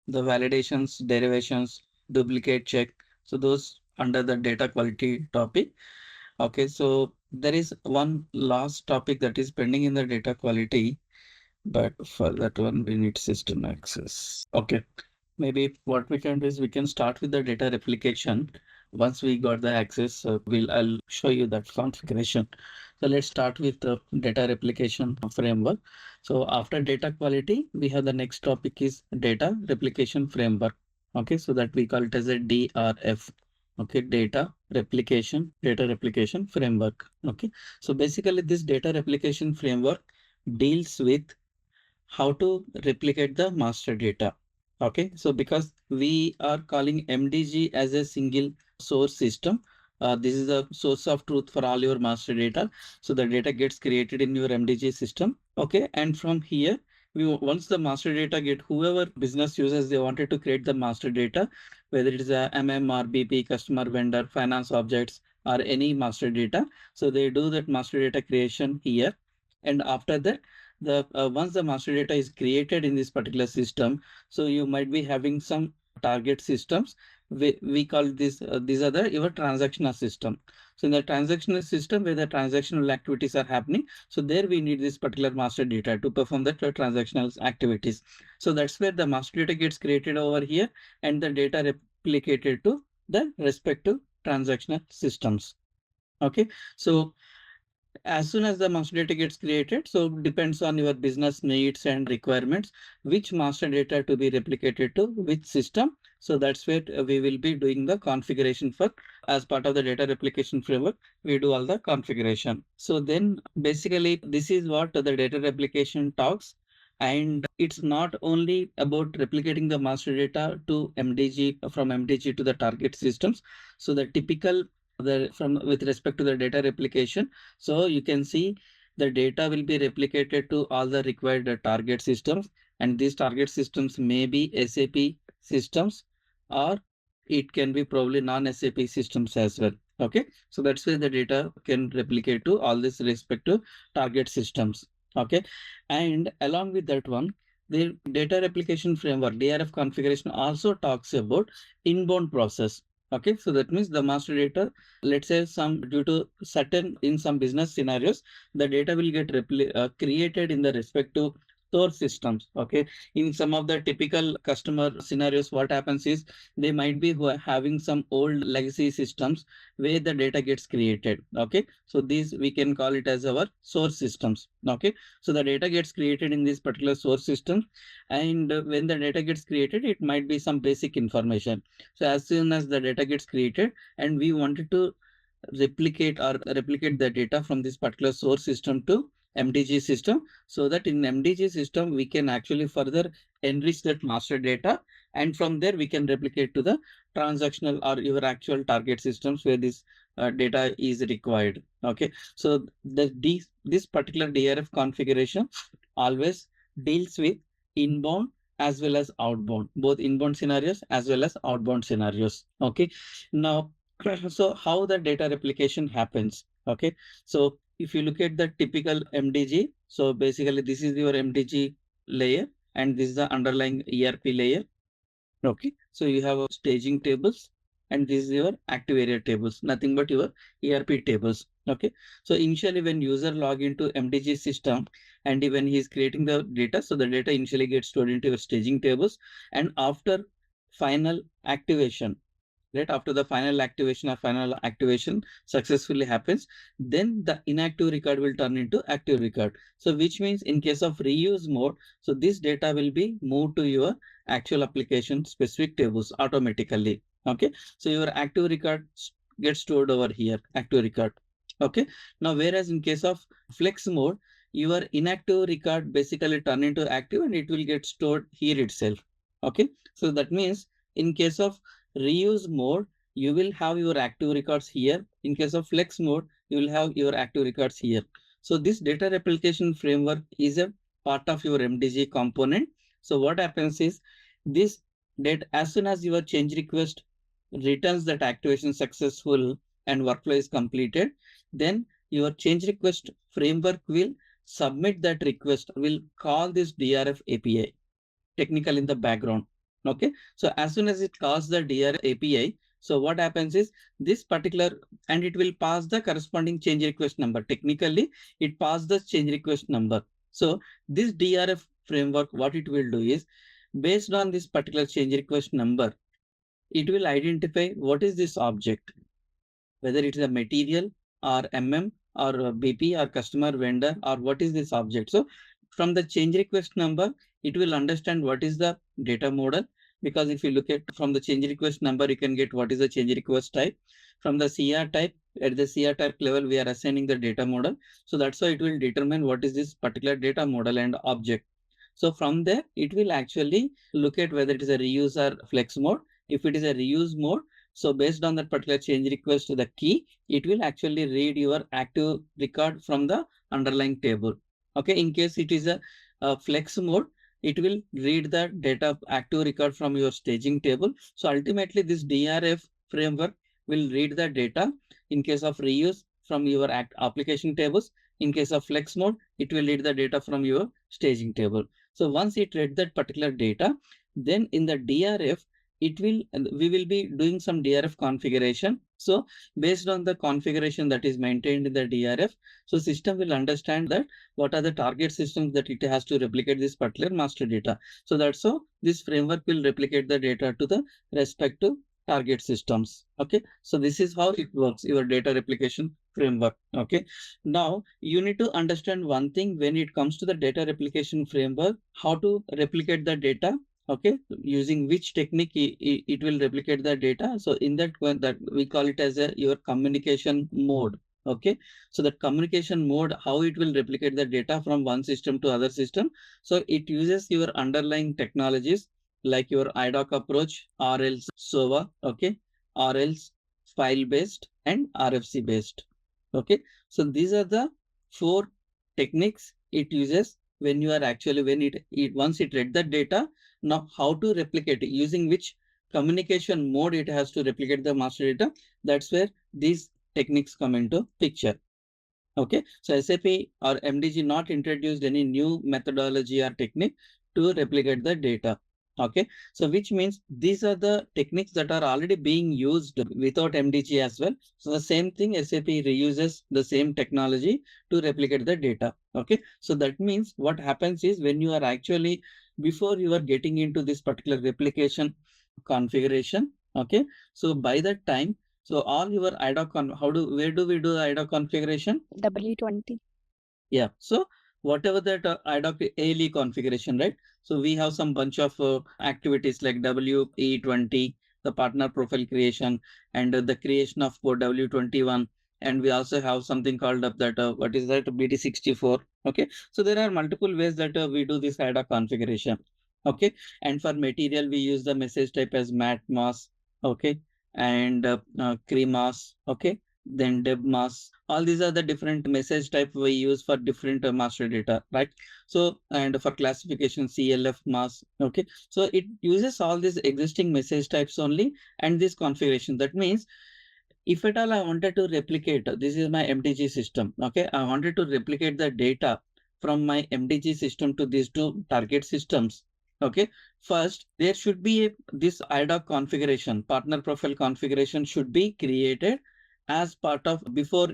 the validations, derivations, duplicate check. So those under the data quality topic. Okay, so there is one last topic that is pending in the data quality, but for that one we need system access. Okay, maybe what we can do is we can start with the data replication. Once we got the access, I'll show you that configuration. So let's start with the data replication framework. So after data quality, we have the next topic is data replication framework. Okay, so that we call it as a DRF. Okay, data replication framework. Okay, so basically this data replication framework deals with how to replicate the master data. Okay, so because we are calling MDG as a single source system, this is the source of truth for all your master data. So the data gets created in your MDG system. Okay, and from here, once the master data get whoever business users they wanted to create the master data, whether it is a MMRBP, customer vendor, finance objects, or any master data. So they do that master data creation here. And after that, the once the master data is created in this particular system, so you might be having some target systems. We call this these are the your transactional system. So in the transactional system where the transactional activities are happening, so there we need this particular master data to perform the transactional activities. So that's where the master data gets created over here and the data replicated to the respective transactional systems. Okay, so as soon as the master data gets created, so depends on your business needs and requirements, which master data to be replicated to which system. So that's where we will be doing the configuration for as part of the data replication framework. We do all the configuration. So then basically this is what the data replication talks. And it's not only about replicating the master data to MDG from MDG to the target systems. So the typical from with respect to the data replication, so you can see the data will be replicated to all the required target systems, and these target systems may be SAP systems or it can be probably non-SAP systems as well. Okay, so that's where the data can replicate to all these respective target systems. Okay, and along with that one, the data replication framework DRF configuration also talks about inbound process. Okay, so that means the master data, let's say some due to certain in some business scenarios, the data will get created in the respective source systems. Okay, in some of the typical customer scenarios, what happens is they might be having some old legacy systems where the data gets created. Okay, so these we can call it as our source systems. Okay, so the data gets created in this particular source system, and when the data gets created, it might be some basic information. So as soon as the data gets created and we wanted to replicate the data from this particular source system to MDG system, so that in MDG system we can actually further enrich that master data, and from there we can replicate to the transactional or your actual target systems where this data is required. Okay, so this particular DRF configuration always deals with inbound as well as outbound, both inbound scenarios as well as outbound scenarios. Okay, now so how the data replication happens. Okay, so if you look at the typical MDG, so basically this is your MDG layer and this is the underlying ERP layer. Okay, so you have a staging tables and this is your active area tables, nothing but your ERP tables. Okay, so initially when user log into MDG system and when he is creating the data, so the data initially gets stored into your staging tables, and after final activation, right after the final activation successfully happens, then the inactive record will turn into active record. So which means in case of reuse mode, so this data will be moved to your actual application specific tables automatically. Okay, so your active record gets stored over here, active record. Okay, now whereas in case of flex mode, your inactive record basically turn into active and it will get stored here itself. Okay, so that means in case of reuse mode, you will have your active records here. In case of flex mode, you will have your active records here. So this data replication framework is a part of your MDG component. So what happens is this data, as soon as your change request returns that activation successful and workflow is completed, then your change request framework will submit that request, will call this DRF API technical in the background. Okay, so as soon as it calls the DRF API, so what happens is this particular, and it will pass the corresponding change request number. Technically, it passes the change request number. So this DRF framework, what it will do is, based on this particular change request number, it will identify what is this object, whether it is a material or or BP or customer vendor, or what is this object. So from the change request number, it will understand what is the data model, because if you look at from the change request number, you can get what is the change request type. From the CR type, at the CR type level, we are assigning the data model. So that's why it will determine what is this particular data model and object. So from there, it will actually look at whether it is a reuse or flex mode. If it is a reuse mode, so based on that particular change request to the key, it will actually read your active record from the underlying table. Okay, in case it is a flex mode, it will read the data active record from your staging table. So ultimately, this DRF framework will read the data in case of reuse from your application tables. In case of flex mode, it will read the data from your staging table. So once it read that particular data, then in the DRF, we will be doing some DRF configuration. So based on the configuration that is maintained in the DRF, so system will understand that what are the target systems that it has to replicate this particular master data. So that's how this framework will replicate the data to the respective target systems. Okay, so this is how it works, your data replication framework. Okay, now you need to understand one thing when it comes to the data replication framework, how to replicate the data. Okay, using which technique it will replicate the data. So in that one, that we call it as your communication mode. Okay, so that communication mode, how it will replicate the data from one system to other system. So it uses your underlying technologies like your IDOC approach, or else SOA, okay, or else file based and RFC based. Okay, so these are the four techniques it uses when you are actually, when it once it read the data. Now how to replicate it, using which communication mode it has to replicate the master data. That's where these techniques come into picture. Okay, so SAP or MDG not introduced any new methodology or technique to replicate the data. Okay, so which means these are the techniques that are already being used without MDG as well. So the same thing, SAP reuses the same technology to replicate the data. Okay, so that means what happens is, when you are actually, before you are getting into this particular replication configuration, okay, so by that time, so all your IDOC, where do we do the IDOC configuration? W20. Yeah. So whatever that IDOC ALE configuration, right? So we have some bunch of activities like WE20, the partner profile creation, and the creation of code W21. And we also have something called up that, what is that, BD64. Okay. So there are multiple ways that we do this IDOC configuration. Okay. And for material, we use the message type as mat mass. Okay. And CREMAS. Okay, then deb mass. All these are the different message type we use for different master data, right? So, and for classification, CLF mass. Okay, so it uses all these existing message types only, and this configuration. That means if at all I wanted to replicate, this is my MDG system. Okay, I wanted to replicate the data from my MDG system to these two target systems. Okay, first there should be this IDOC configuration, partner profile configuration should be created as part of, before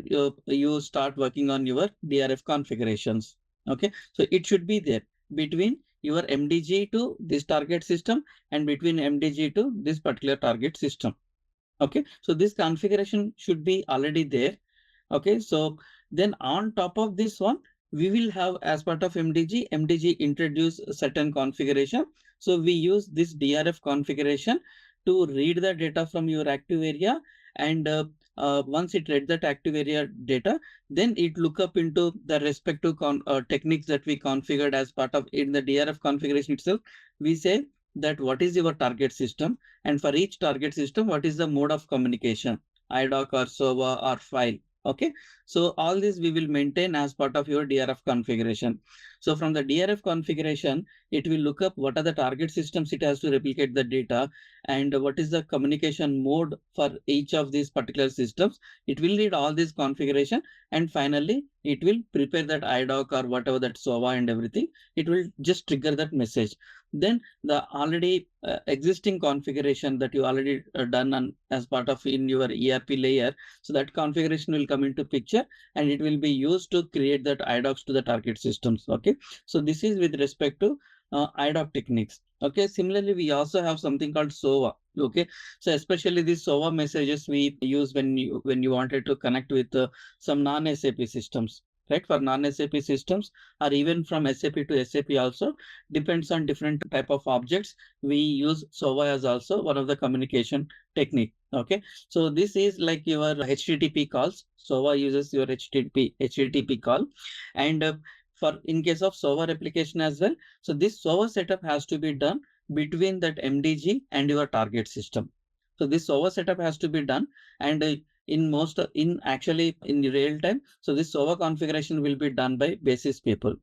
you start working on your DRF configurations. Okay, so it should be there between your MDG to this target system and between MDG to this particular target system. Okay, so this configuration should be already there. Okay, so then on top of this one, we will have, as part of MDG introduce certain configuration. So we use this DRF configuration to read the data from your active area, and once it read that active area data, then it look up into the respective techniques that we configured as part of in the DRF configuration itself. We say that what is your target system, and for each target system, what is the mode of communication, IDOC or SOA or file. Okay, so all this we will maintain as part of your DRF configuration. So from the DRF configuration, it will look up what are the target systems it has to replicate the data, and what is the communication mode for each of these particular systems. It will read all this configuration, and finally it will prepare that IDOC or whatever that SOA and everything. It will just trigger that message. then the already existing configuration that you already done as part of in your ERP layer, so that configuration will come into picture and it will be used to create that IDOCs to the target systems. Okay, so this is with respect to IDOC techniques. Okay, similarly, we also have something called SOA. Okay, so especially these SOA messages we use when you wanted to connect with some non-SAP systems, right? For non-SAP systems or even from SAP to SAP also, depends on different type of objects. We use SOA as also one of the communication technique. Okay, so this is like your HTTP calls. SOA uses your HTTP call, and for in case of SOA replication as well. So this SOA setup has to be done between that MDG and your target system. So this SOA setup has to be done, and in actually in real time. So this SOA configuration will be done by basis people.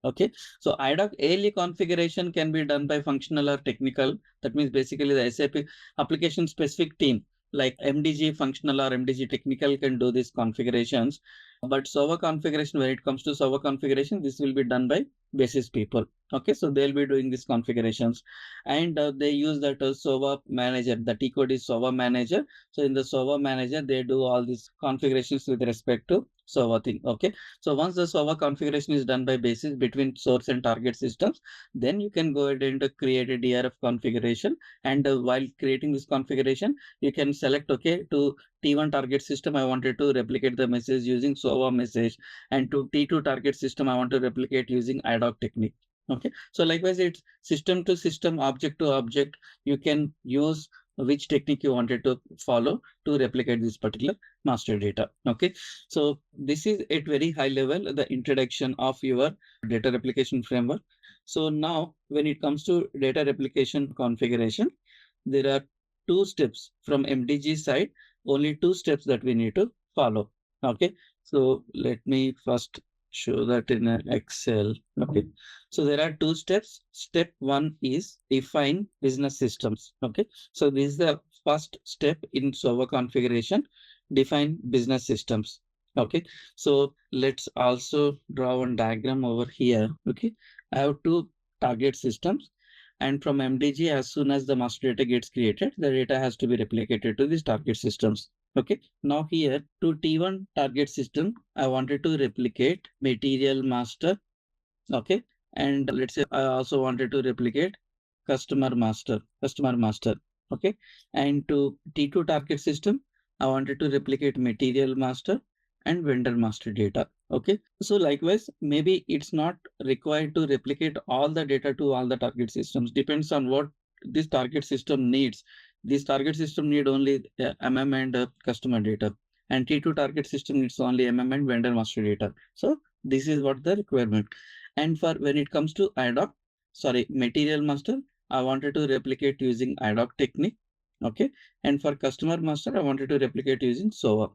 Okay, so IDOC ALE configuration can be done by functional or technical. That means basically the SAP application specific team like MDG functional or MDG technical can do these configurations. But SOA configuration, when it comes to SOA configuration, this will be done by basis people. Okay, so they'll be doing these configurations, and they use that SOA manager. The T code is SOA manager. So in the SOA manager, they do all these configurations with respect to SOA thing. Okay, so once the SOA configuration is done by basis between source and target systems, then you can go ahead and create a DRF configuration. And while creating this configuration, you can select, okay, to T1 target system, I wanted to replicate the message using SOA message, and to T2 target system, I want to replicate using IDOC technique. Okay, so likewise, it's system to system, object to object. You can use which technique you wanted to follow to replicate this particular master data. Okay, so this is at very high level the introduction of your data replication framework. So now when it comes to data replication configuration, there are two steps from MDG side, only two steps that we need to follow. Okay, so let me first show that in an Excel. Okay, so there are two steps. Step one is define business systems. Okay, so this is the first step in SOA configuration, define business systems. Okay, so let's also draw one diagram over here. Okay, I have two target systems, and from MDG, as soon as the master data gets created, the data has to be replicated to these target systems. Okay, now here to T1 target system, I wanted to replicate material master. Okay, and let's say I also wanted to replicate customer master. Okay, and to T2 target system, I wanted to replicate material master and vendor master data. Okay, so likewise, maybe it's not required to replicate all the data to all the target systems. Depends on what this target system needs. This target system need only and customer data, and T2 target system needs only and vendor master data. So this is what the requirement. And for when it comes to material master, I wanted to replicate using IDOC technique. Okay, and for customer master, I wanted to replicate using SOA.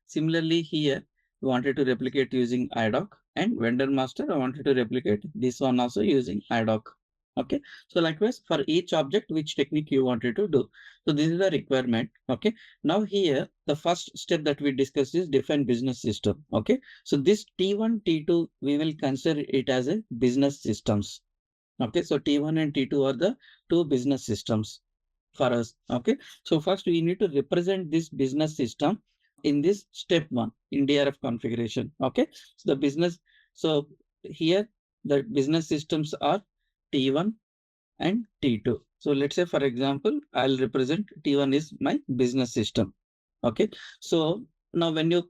Similarly, here we wanted to replicate using IDOC, and vendor master, I wanted to replicate this one also using IDOC. Okay, so likewise for each object, which technique you wanted to do. So this is the requirement. Okay, now here the first step that we discussed is define business system. Okay, so this T1, T2, we will consider it as a business systems. Okay, so T1 and T2 are the two business systems for us. Okay, so first we need to represent this business system in this step one in DRF configuration. Okay, so the business, so here the business systems are T1 and T2. So let's say, for example, I'll represent T1 is my business system. Okay, so now when you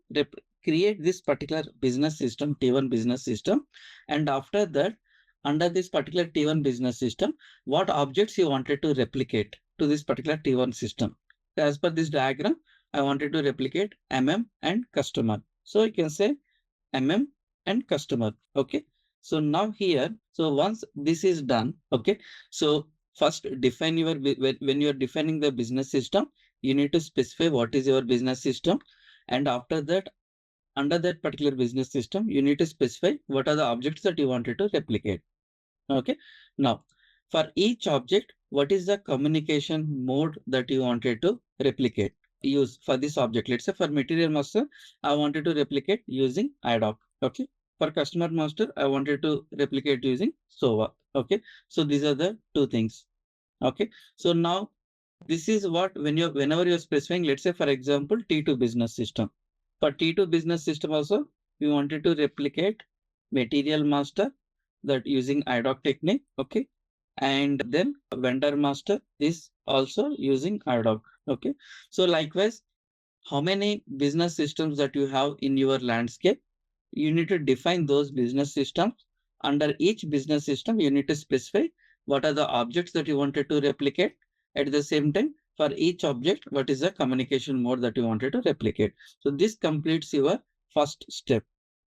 create this particular business system, T1 business system, and after that, under this particular T1 business system, what objects you wanted to replicate to this particular T1 system. As per this diagram, I wanted to replicate and customer. So you can say and customer. Okay, so now here, so once this is done, okay, so first define your, when you're defining the business system, you need to specify what is your business system. And after that, under that particular business system, you need to specify what are the objects that you wanted to replicate. Okay, now for each object, what is the communication mode that you wanted to replicate? Use for this object. Let's say for material master, I wanted to replicate using IDOC. Okay, for customer master, I wanted to replicate using SOA. Okay, so these are the two things. Okay, so now this is what whenever you're specifying, let's say for example, T2 business system. For T2 business system also, we wanted to replicate material master that using IDOC technique. Okay, and then vendor master is also using IDOC. Okay, so likewise, how many business systems that you have in your landscape, you need to define those business systems. Under each business system, you need to specify what are the objects that you wanted to replicate. At the same time, for each object, what is the communication mode that you wanted to replicate. So this completes your first step,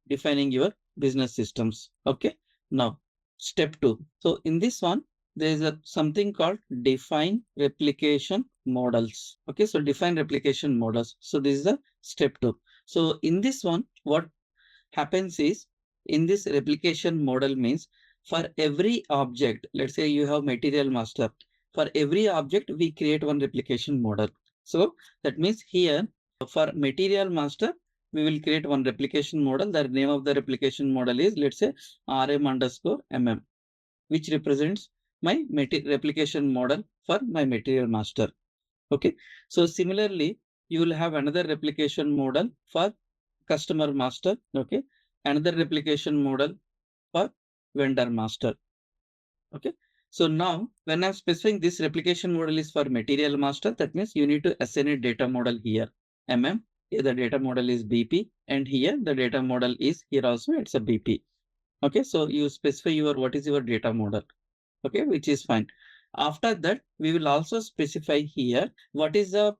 defining your business systems. Okay, now step 2. So in this one, there is something called define replication models. Okay, so define replication models. So this is the step 2. So in this one, what happens is, in this replication model means, for every object, let's say you have material master, for every object we create one replication model. So that means here for material master, we will create one replication model. The name of the replication model is, let's say, RM underscore MM, which represents my replication model for my material master. Okay, so similarly, you will have another replication model for customer master. Okay, another replication model for vendor master. Okay, so now when I'm specifying this replication model is for material master, that means you need to assign a data model here, MM. Here the data model is BP, and here the data model is, here also it's a BP. Okay, so you specify your what is your data model. Okay, which is fine. After that, we will also specify here what is the,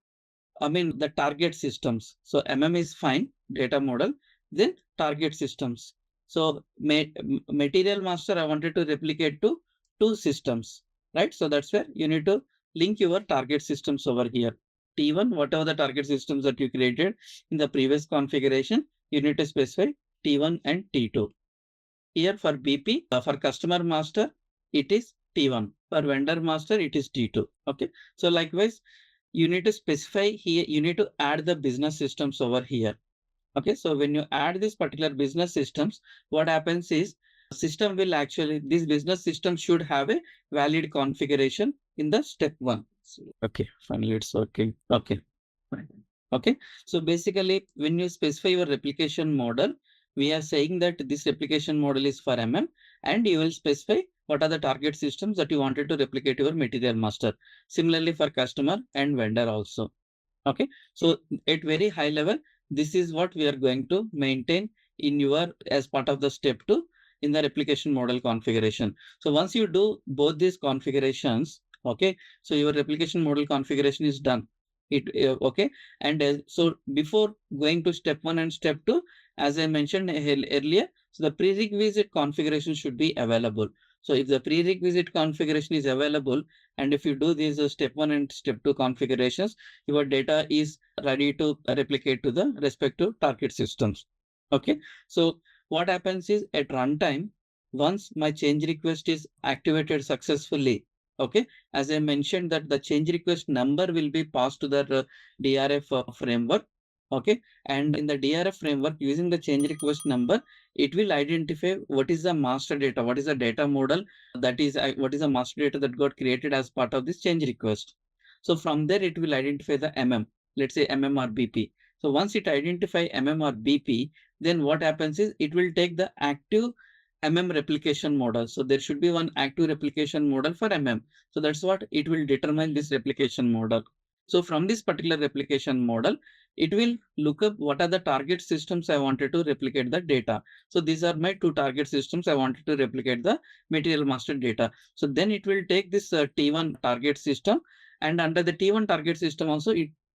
the target systems. So MM is fine, data model, then target systems. So material master, I wanted to replicate to two systems, right? So that's where you need to link your target systems over here. T1, whatever the target systems that you created in the previous configuration, you need to specify T1 and T2. Here for BP, for customer master, it is T1. For vendor master, it is T2. Okay. So likewise, you need to specify here, you need to add the business systems over here. Okay. So when you add this particular business systems, what happens is system will actually, this business system should have a valid configuration in the step 1. Okay. Finally, it's working. Okay. Fine. Okay. So basically, when you specify your replication model, we are saying that this replication model is for MM, and you will specify what are the target systems that you wanted to replicate your material master. Similarly for customer and vendor also. Okay. So at very high level, this is what we are going to maintain in your, as part of the step 2 in the replication model configuration. So once you do both these configurations, okay, so your replication model configuration is done. Okay. And so before going to step 1 and step 2, as I mentioned earlier, so the prerequisite configuration should be available. So if the prerequisite configuration is available, and if you do these step 1 and step 2 configurations, your data is ready to replicate to the respective target systems. Okay. So what happens is, at runtime, once my change request is activated successfully, okay, as I mentioned that the change request number will be passed to the DRF framework. Okay. And in the DRF framework, using the change request number, it will identify what is the master data, what is the data model, that is what is the master data that got created as part of this change request. So from there, it will identify the MM, let's say MM or BP. So once it identify MM or BP, then what happens is it will take the active MM replication model. So there should be one active replication model for MM. So that's what it will determine, this replication model. So from this particular replication model, it will look up what are the target systems I wanted to replicate the data. So these are my two target systems. I wanted to replicate the material master data. So then it will take this T1 target system, and under the T1 target system also,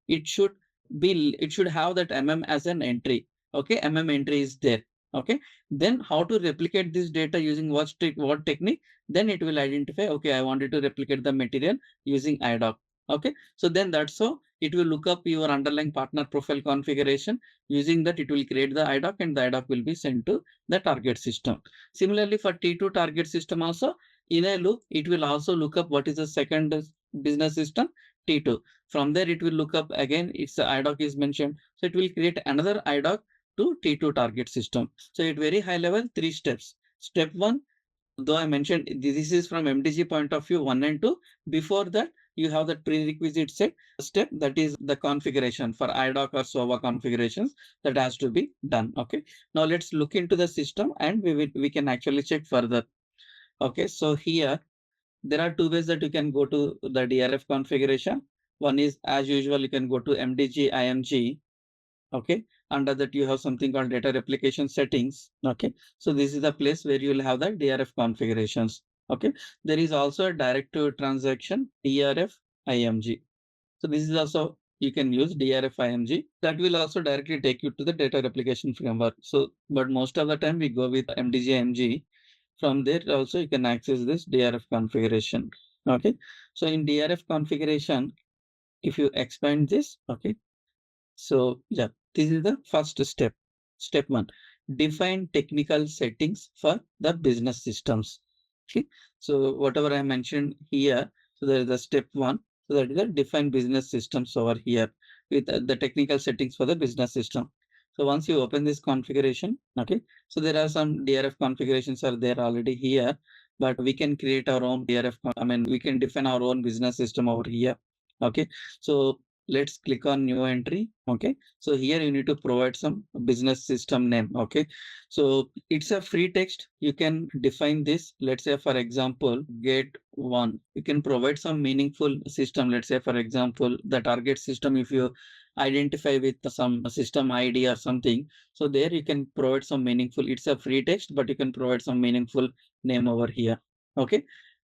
it should have that MM as an entry. Okay, MM entry is there. Okay, then how to replicate this data using what technique? Then it will identify, okay, I wanted to replicate the material using IDOC. Okay, so then that's how it will look up your underlying partner profile configuration. Using that, it will create the IDOC, and the IDOC will be sent to the target system. Similarly, for T2 target system also, in a loop, it will also look up what is the second business system, T2. From there, it will look up again, its IDOC is mentioned. So it will create another IDOC to T2 target system. So at very high level, 3 steps. Step 1, though I mentioned this is from MDG point of view 1 and 2, before that you have that prerequisite step, that is the configuration for IDOC or SOVA configurations that has to be done. Okay. Now let's look into the system and we can actually check further. Okay. So here there are two ways that you can go to the DRF configuration. One is, as usual, you can go to MDG IMG. Okay. Under that you have something called data replication settings. Okay. So this is the place where you will have the DRF configurations. Okay. There is also a direct to transaction DRF IMG. So this is also, you can use DRF IMG. That will also directly take you to the data replication framework. So, but most of the time we go with MDG IMG. From there also you can access this DRF configuration. Okay. So in DRF configuration, if you expand this, okay, so yeah, this is the first step. Step one, define technical settings for the business systems. Okay. So whatever I mentioned here, so there is the step one. So that is the define business systems over here with the technical settings for the business system. So once you open this configuration, okay, so there are some DRF configurations are there already here, but we can create our own DRF. I mean, we can define our own business system over here. Okay. So let's click on new entry. Okay. So here you need to provide some business system name. Okay. So it's a free text. You can define this. Let's say, for example, get one. You can provide some meaningful system. Let's say, for example, the target system, if you identify with some system ID or something. So there you can provide some meaningful, it's a free text, but you can provide some meaningful name over here. Okay.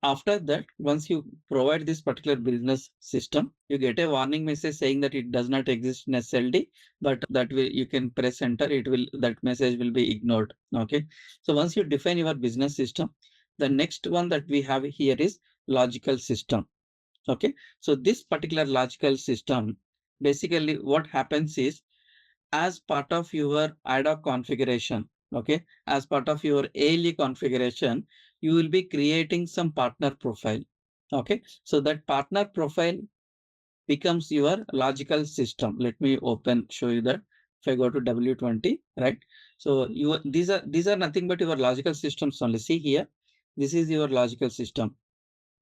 After that, once you provide this particular business system, you get a warning message saying that it does not exist in SLD, but that will, you can press enter, it will, that message will be ignored. Okay. So once you define your business system, the next one that we have here is logical system. Okay. So this particular logical system, basically what happens is, as part of your IDOC configuration, okay, as part of your ALE configuration, you will be creating some partner profile. Okay. So that partner profile becomes your logical system. Let me show you that. If I go to W20, right? So these are nothing but your logical systems only. See here, this is your logical system.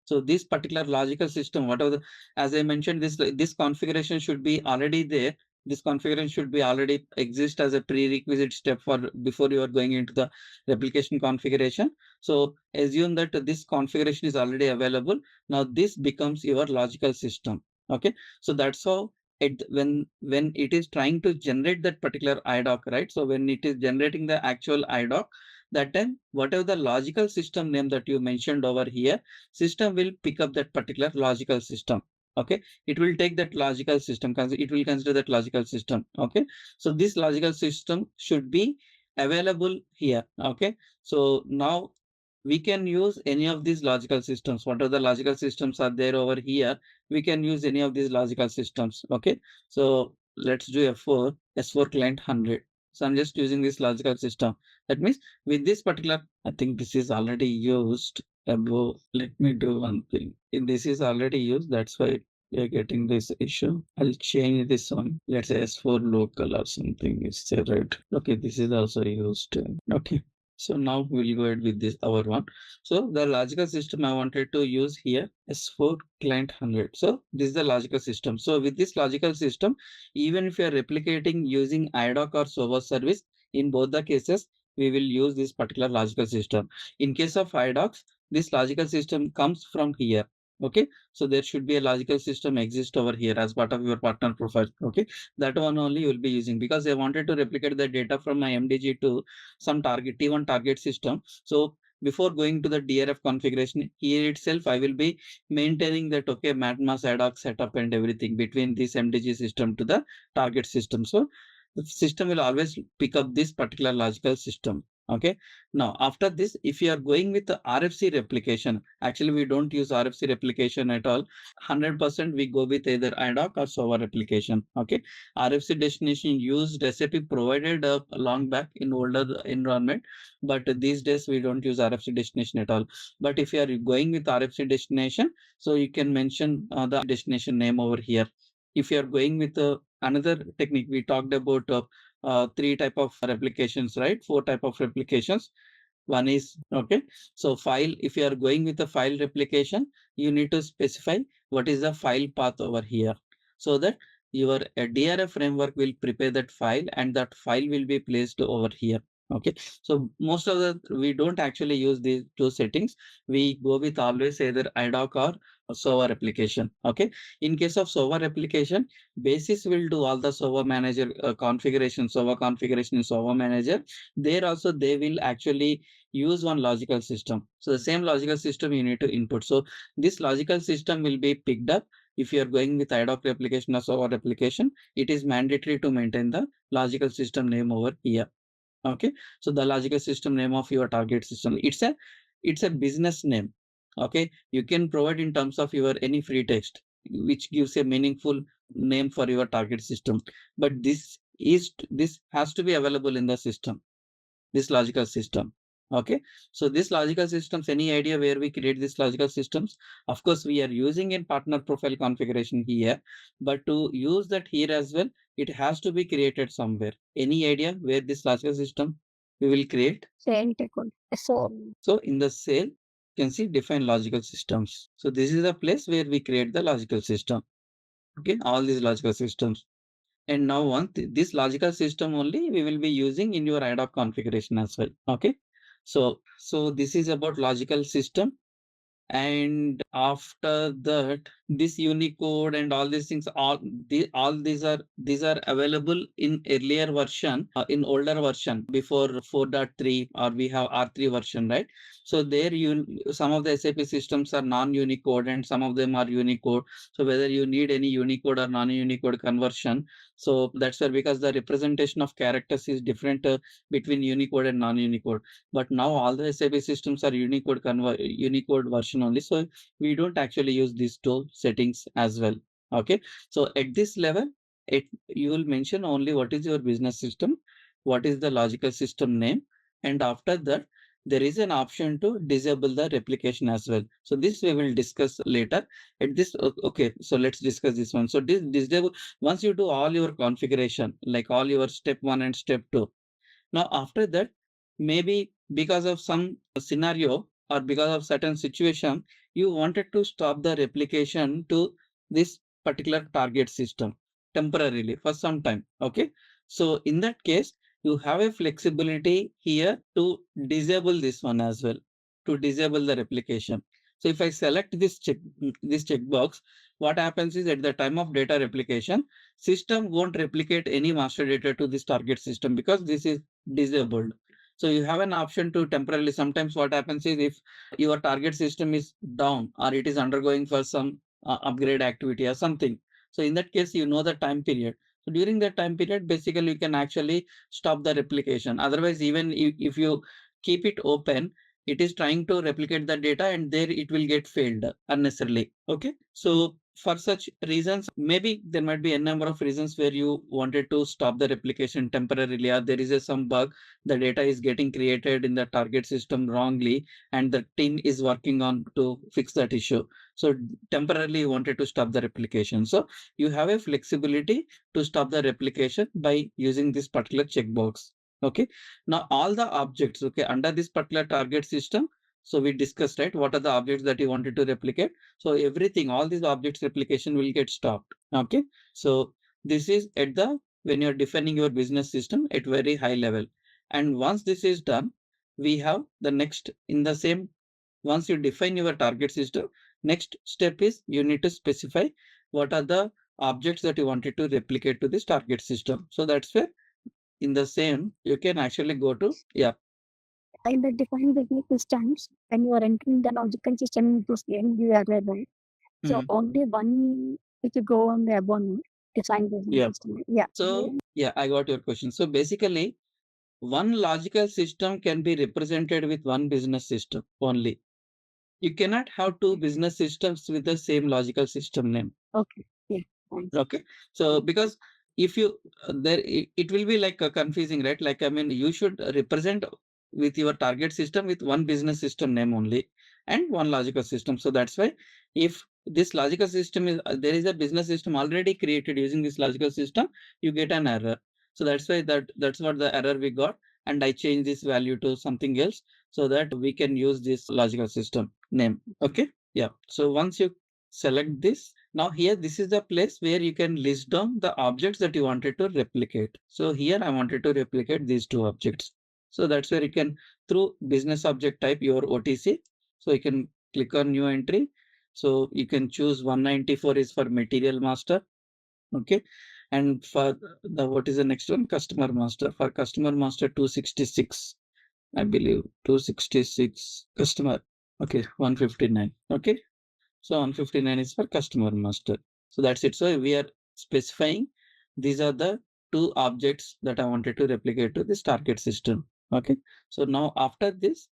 So this particular logical system, whatever as I mentioned, this configuration should be already there. This configuration should be already exist as a prerequisite step for before you are going into the replication configuration. So assume that this configuration is already available. Now this becomes your logical system. Okay. So that's how when it is trying to generate that particular IDOC, right? So when it is generating the actual IDOC, that time whatever the logical system name that you mentioned over here, system will pick up that particular logical system. Okay. It will take that logical system, it will consider that logical system. Okay. So this logical system should be available here. Okay. So now we can use any of these logical systems. What are the logical systems are there over here? We can use any of these logical systems. Okay. So let's do S4 client 100. So I'm just using this logical system. That means with this particular, I think this is already used above. Let me do one thing. If this is already used, that's why we are getting this issue. I'll change this one. Let's say S4 local or something is there, right? Okay, this is also used. Okay. So now we'll go ahead with this our one. So the logical system I wanted to use here S4 client 100. So this is the logical system. So with this logical system, even if you are replicating using IDOC or SOVA service, in both the cases, we will use this particular logical system. In case of IDOCs, this logical system comes from here. Okay. So there should be a logical system exist over here as part of your partner profile. Okay. That one only you will be using because I wanted to replicate the data from my MDG to some target T1 target system. So before going to the DRF configuration here itself, I will be maintaining that, okay, MatMass ad hoc setup and everything between this MDG system to the target system. So the system will always pick up this particular logical system. Okay. Now, after this, if you are going with the RFC replication, actually we don't use RFC replication at all. 100% we go with either IDOC or SOVA replication. Okay. RFC destination used SAP provided long back in older environment, but these days we don't use RFC destination at all. But if you are going with RFC destination, so you can mention the destination name over here. If you are going with another technique, we talked about three type of replications, right? Four type of replications. One is, okay. So file, if you are going with a file replication, you need to specify what is the file path over here, so that your DRF framework will prepare that file and that file will be placed over here. Okay. So most of the, we don't actually use these two settings. We go with always either ad hoc or server application. Okay. In case of server application, basis will do all the server manager configuration, server configuration in server manager. There also they will actually use one logical system. So the same logical system you need to input. So this logical system will be picked up. If you are going with ad hoc replication or server replication, it is mandatory to maintain the logical system name over here. Okay. So the logical system name of your target system, it's a business name. Okay. You can provide in terms of your any free text, which gives a meaningful name for your target system. But this has to be available in the system, this logical system. Okay. So this logical systems, any idea where we create these logical systems? Of course, we are using in partner profile configuration here, but to use that here as well, it has to be created somewhere. Any idea where this logical system we will create? So in the cell, you can see define logical systems. So this is the place where we create the logical system. Okay. All these logical systems. And now this logical system only we will be using in your ad hoc configuration as well. Okay. So this is about logical system. And after that, this Unicode and all these things, all these are available in earlier version, in older version before 4.3, or we have R3 version, right? So there some of the SAP systems are non-Unicode and some of them are Unicode. So whether you need any Unicode or non-Unicode conversion, so that's where, because the representation of characters is different between Unicode and non-Unicode. But now all the SAP systems are Unicode version only. So we don't actually use these two settings as well. Okay. So at this level, you will mention only what is your business system, what is the logical system name, and after that, there is an option to disable the replication as well. So this we will discuss later. At this, okay. So let's discuss this one. So this disable, once you do all your configuration, like all your step 1 and step 2. Now, after that, maybe because of some scenario or because of certain situation, you wanted to stop the replication to this particular target system temporarily for some time. Okay. So in that case, you have a flexibility here to disable this one as well, to disable the replication. So if I select this checkbox, what happens is at the time of data replication, system won't replicate any master data to this target system because this is disabled. So you have an option to temporarily. Sometimes what happens is, if your target system is down or it is undergoing for some upgrade activity or something, so in that case, you know the time period. So during that time period, basically you can actually stop the replication. Otherwise, even if you keep it open, it is trying to replicate the data and there it will get failed unnecessarily. Okay. So for such reasons, maybe there might be a number of reasons where you wanted to stop the replication temporarily, or there is some bug, the data is getting created in the target system wrongly, and the team is working on to fix that issue. So temporarily you wanted to stop the replication. So you have a flexibility to stop the replication by using this particular checkbox. Okay. Now all the objects, okay, under this particular target system, so we discussed, right, what are the objects that you wanted to replicate. So everything, all these objects replication will get stopped. Okay. So this is at the, when you're defining your business system at very high level. And once this is done, we have the next in the same, once you define your target system, next step is you need to specify what are the objects that you wanted to replicate to this target system. So that's where in the same, you can actually go to, yeah. In the defined business systems, when you are entering the logical system into same, you are right. So only one, if you go on the above design business system. Yeah. So yeah, I got your question. So basically, one logical system can be represented with one business system only. You cannot have two business systems with the same logical system name. Okay. Yeah. Okay. So because if you there, it will be like confusing, right? Like, I mean, you should represent with your target system with one business system name only and one logical system. So that's why if this logical system is there is a business system already created using this logical system, you get an error. So that's why that's what the error we got. And I changed this value to something else. so that we can use this logical system name. Okay. Yeah. So once you select this, now here, this is the place where you can list down the objects that you wanted to replicate. So here I wanted to replicate these two objects. So that's where you can, through business object type, your OTC. So you can click on new entry. So you can choose 194 is for material master. Okay. And for the, what is the next one? Customer master. For customer master 266, I believe 266 customer. Okay. 159. Okay. So 159 is for customer master. So that's it. So we are specifying these are the two objects that I wanted to replicate to this target system. Okay. So now after this,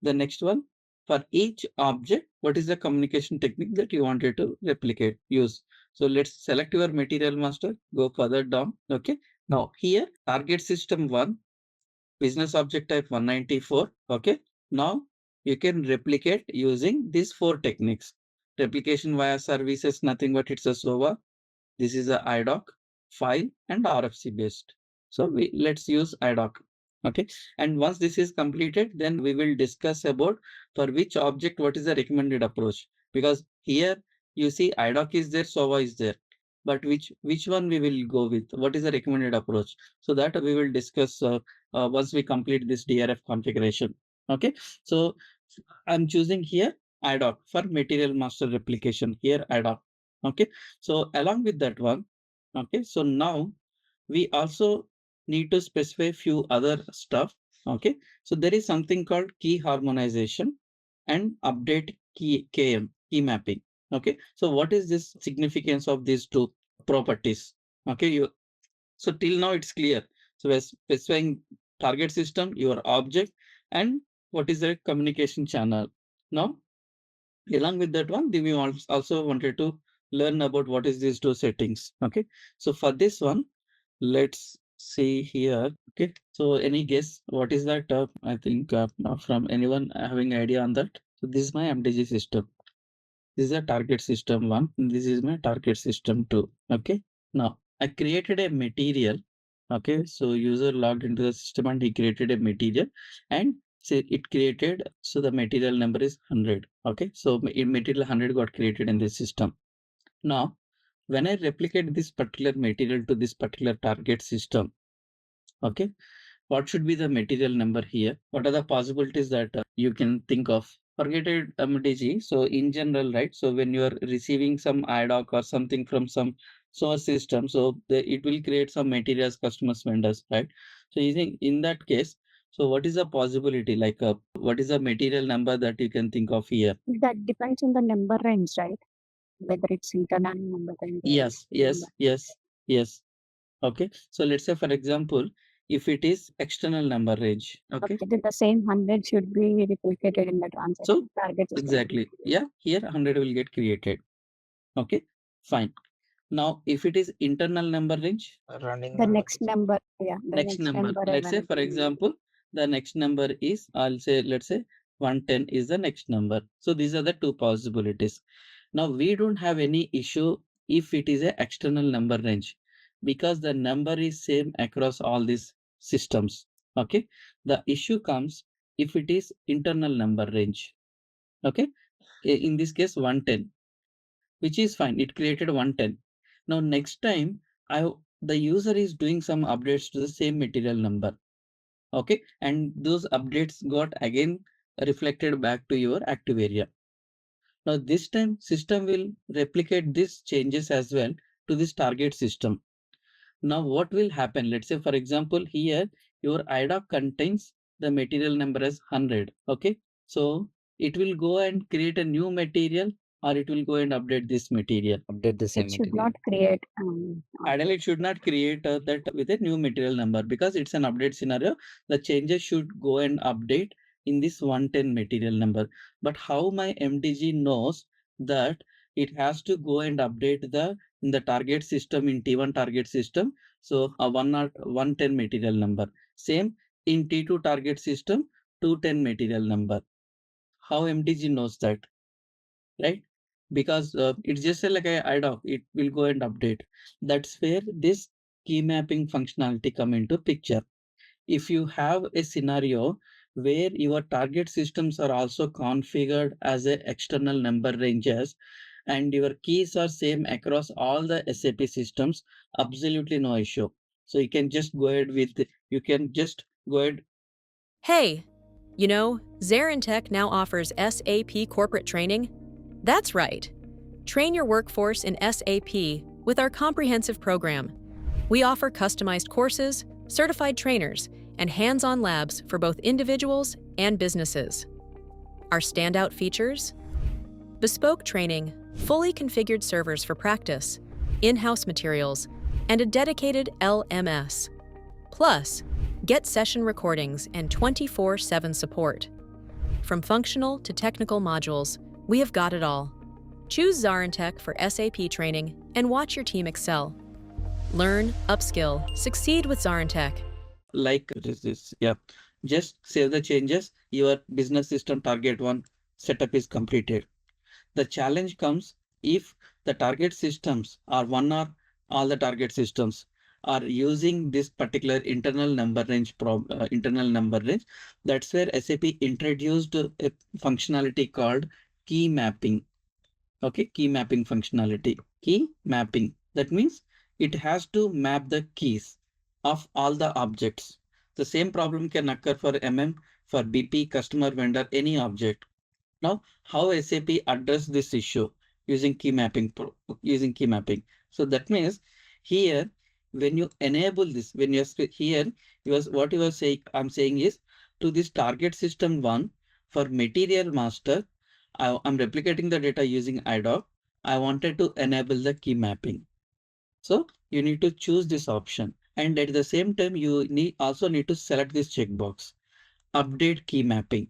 the next one, for each object, what is the communication technique that you wanted to replicate, use? So let's select your material master, go further down. Okay. Now here, target system one, business object type 194. Okay. Now you can replicate using these four techniques. Replication via services, nothing but it's a SOA. This is a IDOC, file, and RFC based. So let's use IDOC. Okay. And once this is completed, then we will discuss about for which object, what is the recommended approach. Because here you see IDOC is there, SOA is there. But which one we will go with? What is the recommended approach? So that we will discuss once we complete this DRF configuration. Okay. So I'm choosing here IDOC for material master replication. Here IDOC. Okay. So along with that one, okay. So now we also need to specify few other stuff. Okay. So there is something called key harmonization and update key KM, key mapping. Okay. So what is this significance of these two properties? Okay. So till now it's clear. So we're specifying target system, your object, and what is the communication channel. Now, along with that one, we also wanted to learn about what is these two settings. Okay. So for this one, let's see here. Okay. So any guess what is that? I think from anyone having idea on that. So this is my MDG system. This is a target system one. This is my target system two. Okay. Now I created a material. Okay. So user logged into the system and he created a material and say it created. So the material number is 100. Okay. So material 100 got created in this system. Now, when I replicate this particular material to this particular target system, okay, what should be the material number here? What are the possibilities that you can think of? Forget it, MDG. So in general, right? So when you are receiving some IDOC or something from some source system, so it will create some materials, customers, vendors, right? So you think in that case, so what is the possibility? Like, what is the material number that you can think of here? That depends on the number range, right? Whether it's internal number range. Yes, yes, yes, yes. Okay. So let's say, for example, if it is external number range. Okay. Then the same 100 should be replicated in the transaction. So target system. exactly. Yeah. Here 100 will get created. Okay. Fine. Now, if it is internal number range, The next number, yeah. The next number. Let's say, for example, the next number is, I'll say, let's say 110 is the next number. So these are the two possibilities. Now we don't have any issue if it is a external number range because the number is same across all these systems. Okay. The issue comes if it is internal number range. Okay. In this case, 110, which is fine. It created 110. Now next time the user is doing some updates to the same material number. Okay. And those updates got again reflected back to your active area. Now this time system will replicate these changes as well to this target system. Now what will happen? Let's say, for example, here your IDOC contains the material number as 100. Okay. So it will go and create a new material or it will go and update this material. Update the same It should material. not create. Ideally, it should not create that with a new material number because it's an update scenario. The changes should go and update in this 110 material number. But how my MDG knows that it has to go and update in the target system in T1 target system. So a 110 material number. Same in T2 target system, 210 material number. How MDG knows that? Right? Because it's just like a IDOC, it will go and update. That's where this key mapping functionality come into picture. If you have a scenario where your target systems are also configured as a external number ranges and your keys are same across all the SAP systems, absolutely no issue. So you can just go ahead with, you can just go ahead. Hey, you know, ZaranTech now offers SAP corporate training. That's right. Train your workforce in SAP with our comprehensive program. We offer customized courses, certified trainers, and hands-on labs for both individuals and businesses. Our standout features: bespoke training, fully configured servers for practice, in-house materials, and a dedicated LMS. Plus, get session recordings and 24/7 support. From functional to technical modules, we have got it all. Choose ZaranTech for SAP training and watch your team excel. Learn, upskill, succeed with ZaranTech. Like this, yeah. Just save the changes. Your business system target one setup is completed. The challenge comes if the target systems are one or all the target systems are using this particular internal number range. That's where SAP introduced a functionality called key mapping. Okay, key mapping functionality. Key mapping. That means it has to map the keys of all the objects. The same problem can occur for for BP, customer, vendor, any object. Now, how SAP address this issue using key mapping using key mapping. So that means here, when you enable this, when you're here, what you are saying, I'm saying is to this target system one for material master, I'm replicating the data using IDOC. I wanted to enable the key mapping. So you need to choose this option. And at the same time, you also need to select this checkbox, update key mapping.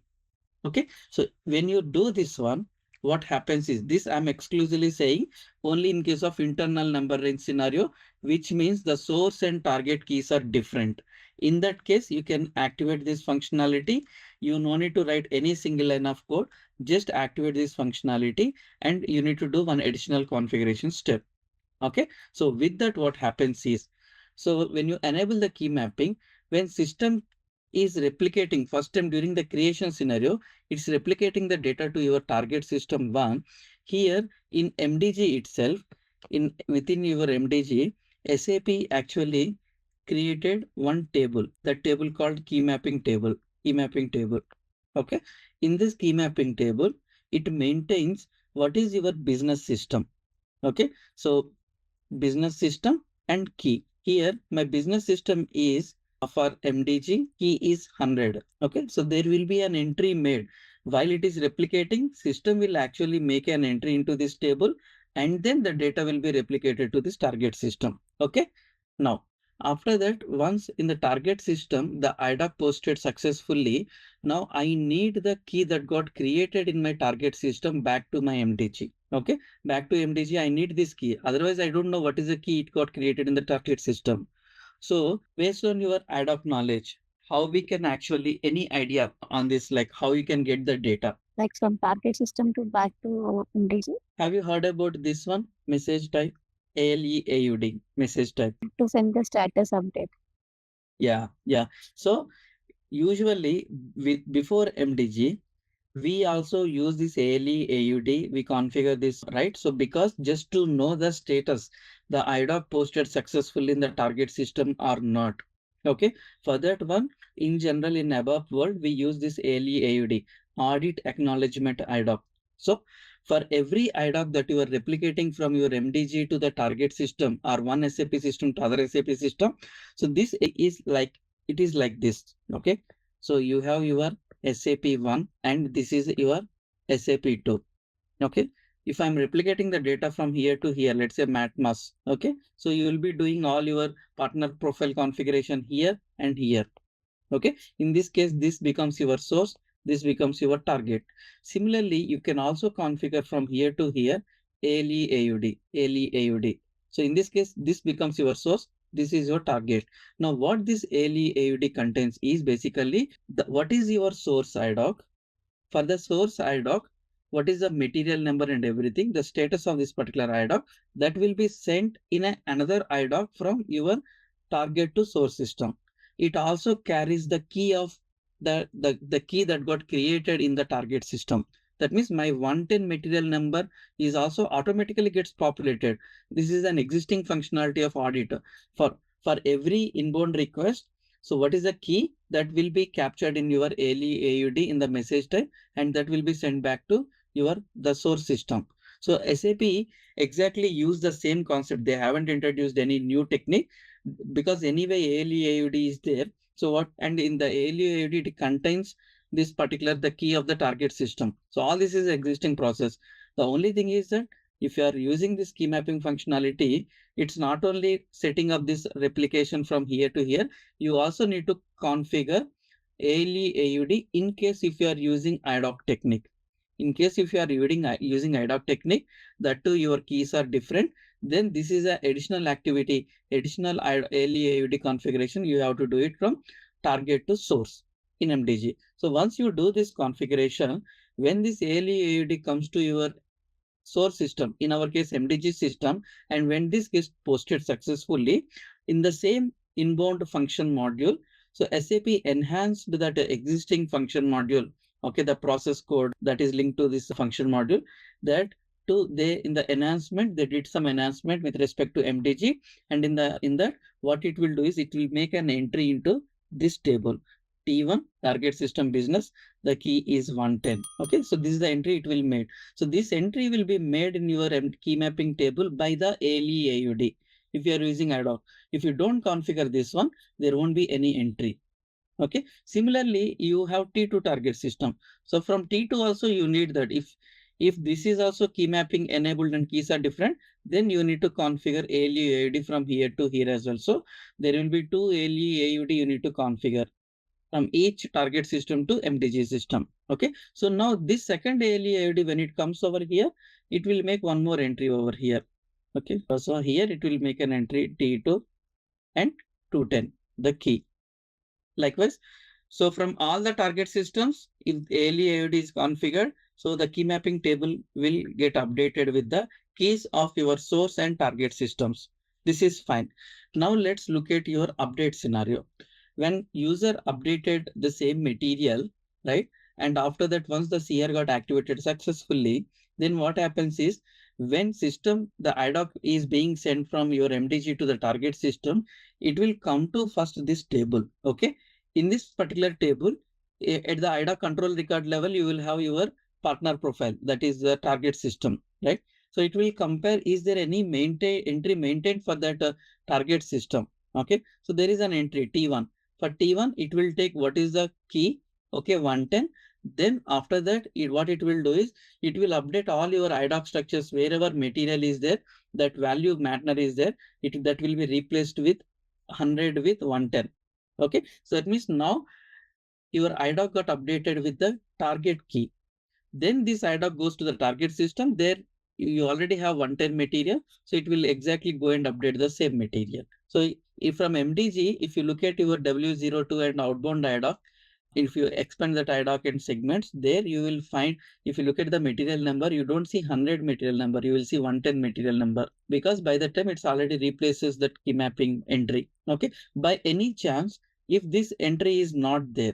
Okay, so when you do this one, what happens is this, I'm exclusively saying only in case of internal number range scenario, which means the source and target keys are different. In that case, you can activate this functionality. You no need to write any single line of code, just activate this functionality and you need to do one additional configuration step. Okay, so with that, what happens is, so when you enable the key mapping, when system is replicating first time during the creation scenario, it's replicating the data to your target system one. Here in MDG itself, in within your MDG, SAP actually created one table, that table called key mapping table, key mapping table. Okay, in this key mapping table, it maintains what is your business system. Okay, so business system and key. Here, my business system is for MDG, key is 100. Okay, so there will be an entry made. While it is replicating, system will actually make an entry into this table and then the data will be replicated to this target system. Okay, now after that, once in the target system, the IDOC posted successfully. Now I need the key that got created in my target system back to my MDG. Okay, back to MDG, I need this key. Otherwise, I don't know what is the key it got created in the target system. So based on your ad hoc knowledge, how we can actually, any idea on this, like how you can get the data? Like from target system to back to MDG. Have you heard about this one? Message type, ALEAUD, message type. To send the status update. Yeah, yeah. So usually with before MDG, we also use this ALE AUD. We configure this, right? So because just to know the status, the IDOC posted successfully in the target system or not. Okay. For that one, in general, in above world, we use this ALE AUD, audit acknowledgement IDOC. So for every IDOC that you are replicating from your MDG to the target system or one SAP system to other SAP system, so this is like, it is like this. Okay. So you have your SAP 1 and this is your SAP 2. Okay. If I'm replicating the data from here to here, let's say MatMas. Okay. So you will be doing all your partner profile configuration here and here. Okay. In this case, this becomes your source. This becomes your target. Similarly, you can also configure from here to here ALE AUD. So in this case, this becomes your source. This is your target. Now, what this ALE AUD contains is basically what is your source IDOC. For the source IDOC, what is the material number and everything, the status of this particular IDOC, that will be sent in another IDOC from your target to source system. It also carries the key of the key that got created in the target system. That means my 110 material number is also automatically gets populated. This is an existing functionality of audit for every inbound request. So what is the key that will be captured in your ALE AUD in the message type, and that will be sent back to the source system. So SAP exactly use the same concept. They haven't introduced any new technique because anyway ALE AUD is there. So what, and in the ALE AUD it contains this particular the key of the target system. So all this is existing process. The only thing is that if you are using this key mapping functionality, it's not only setting up this replication from here to here, you also need to configure ALE AUD in case if you are using ad hoc technique. In case if you are using ad hoc technique, that too your keys are different, then this is an additional activity, additional ALE AUD configuration. You have to do it from target to source in MDG. So once you do this configuration, when this ALE AUD comes to your source system, in our case MDG system, and when this gets posted successfully in the same inbound function module, so SAP enhanced that existing function module, okay, the process code that is linked to this function module, that in the enhancement they did some enhancement with respect to MDG, and in that what it will do is it will make an entry into this table T1 target system business, the key is 110. Okay, so this is the entry it will make. So this entry will be made in your key mapping table by the ALE AUD if you are using ad hoc. If you don't configure this one, there won't be any entry. Okay, similarly you have T2 target system. So from T2 also you need that. If this is also key mapping enabled and keys are different, then you need to configure ALE AUD from here to here as well. So there will be two ALE AUD you need to configure from each target system to MDG system. Okay, so now this second ALE AUD, when it comes over here, it will make one more entry over here. Okay, so here it will make an entry T2 and 210, the key. Likewise, so from all the target systems, if ALE AUD is configured, so the key mapping table will get updated with the keys of your source and target systems. This is fine. Now let's look at your update scenario. When user updated the same material, right? And after that, once the CR got activated successfully, then what happens is when the ad hoc is being sent from your MDG to the target system, it will come to first this table. Okay. In this particular table, at the ad hoc control record level, you will have your partner profile, that is the target system, right? So it will compare, is there any entry maintained for that target system? Okay. So there is an entry T1. For T1, it will take what is the key, okay, 110. Then after that, what it will do is, it will update all your ad hoc structures wherever material is there, that value matter is there, that will be replaced with 100 with 110. Okay, so that means now your ad hoc got updated with the target key. Then this ad hoc goes to the target system. There you already have 110 material, so it will exactly go and update the same material. So if from MDG, if you look at your W02 and outbound ad hoc, if you expand that ad hoc and segments, there you will find, if you look at the material number, you don't see 100 material number, you will see 110 material number, because by the time it's already replaces that key mapping entry. Okay, by any chance, if this entry is not there,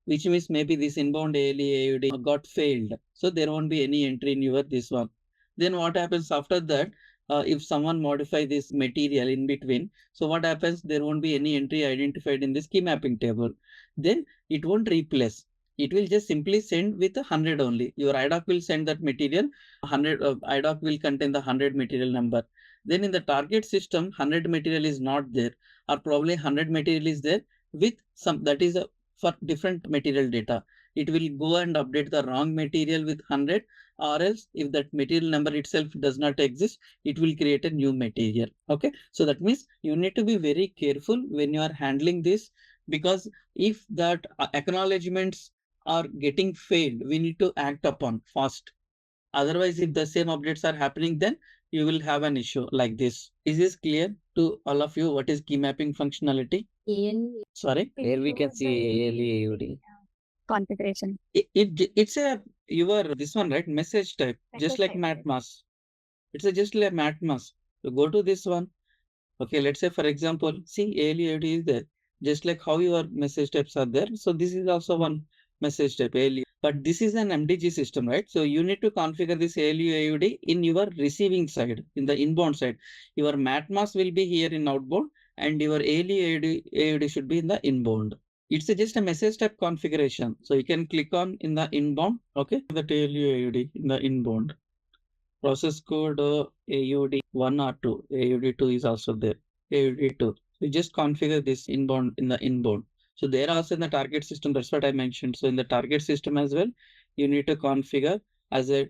which means maybe this inbound ALE AUD got failed, so there won't be any entry in your this one. Then what happens after that? If someone modify this material in between, so what happens? There won't be any entry identified in this key mapping table. Then it won't replace. It will just simply send with 100 only. Your ad hoc will send that material. 100 ad hoc will contain the 100 material number. Then in the target system, 100 material is not there, or probably 100 material is there with some, that is for different material data. It will go and update the wrong material with 100, or else if that material number itself does not exist, it will create a new material. Okay, so that means you need to be very careful when you are handling this, because if that acknowledgements are getting failed, we need to act upon fast. Otherwise, if the same updates are happening, then you will have an issue like this. Is this clear to all of you? What is key mapping functionality? Sorry, Here we can see ALE AUD. Configuration. it's this one, right? Message type, just like MatMask. It's just like MatMask. So go to this one. Okay, let's say for example, see ALE AUD is there. just like how your message types are there. So this is also one message type, ALU. But this is an MDG system, right? So you need to configure this ALU AUD in your receiving side, in the inbound side. Your MATMAS will be here in outbound, and your ALU AUD should be in the inbound. It's just a message type configuration. So you can click on in the inbound, okay, the ALU AUD in the inbound. Process code AUD 1 or 2. AUD 2 is also there. AUD 2. You just configure this inbound in the inbound. So there also in the target system, that's what I mentioned. So in the target system as well, you need to configure as a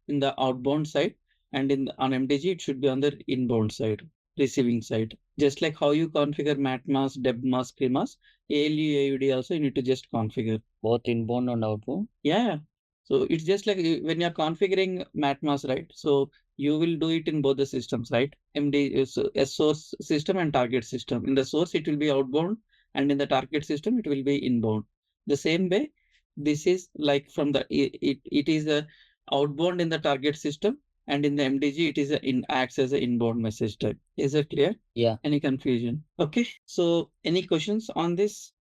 in the outbound side, and on MDG it should be on the inbound side, receiving side. Just like how you configure MATMAS, DebMAS, KMAS, ALU, AUD also you need to just configure. Both inbound and outbound? Yeah. So it's just like when you're configuring MATMAS, right? So you will do it in both the systems, right? MD is a source system and target system. In the source, it will be outbound, and in the target system, it will be inbound. The same way, this is like from the it is a outbound in the target system, and in the MDG, it is acts as an inbound message type. Is it clear? Yeah. Any confusion? Okay. So any questions on this?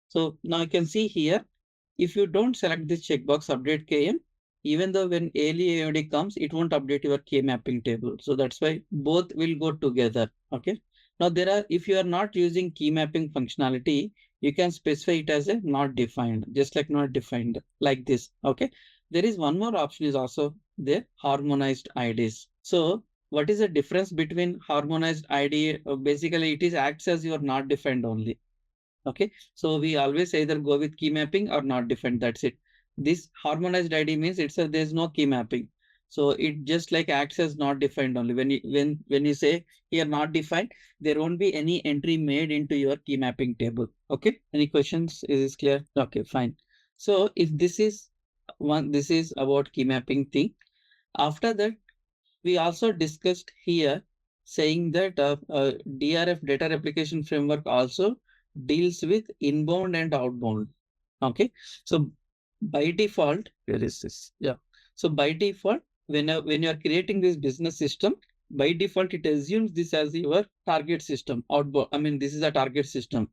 So now you can see here, if you don't select this checkbox update KM, even though when ALE AOD comes, it won't update your K mapping table. So that's why both will go together. Okay. Now if you are not using key mapping functionality, you can specify it as a not defined, just like not defined like this. Okay. There is one more option is also there, harmonized IDs. So what is the difference between harmonized ID? Basically, it is acts as your not defined only. Okay, so we always either go with key mapping or not defined. That's it. This harmonized ID means there's no key mapping. So it just like acts as not defined only. When you say here not defined, there won't be any entry made into your key mapping table. Okay. Any questions? Is this clear? Okay, fine. So if this is about key mapping thing. After that, we also discussed here saying that DRF data replication framework also deals with inbound and outbound. Okay, so by default, where is this? Yeah, so by default, when you are creating this business system, by default it assumes this as your target system outbound. I mean, this is a target system,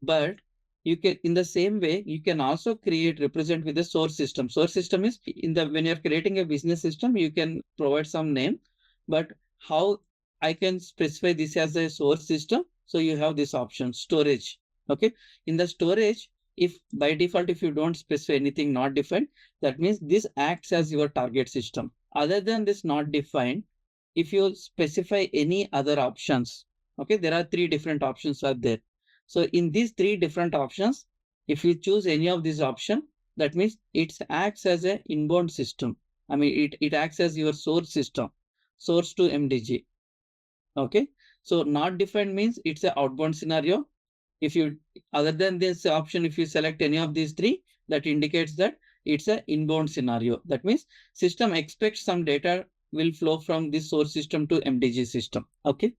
but you can, in the same way, you can also represent with the source system. Source system is when you're creating a business system, you can provide some name, but how I can specify this as a source system. So you have this option, storage. Okay. In the storage, if by default, if you don't specify anything not defined, that means this acts as your target system. Other than this not defined, if you specify any other options, okay, there are 3 different options are there. So in these 3 different options, if you choose any of these option, that means it acts as an inbound system. I mean, it acts as your source system, source to MDG. Okay. So not defined means it's an outbound scenario. If you, other than this option, if you select any of these 3, that indicates that it's an inbound scenario. That means system expects some data will flow from this source system to MDG system. Okay.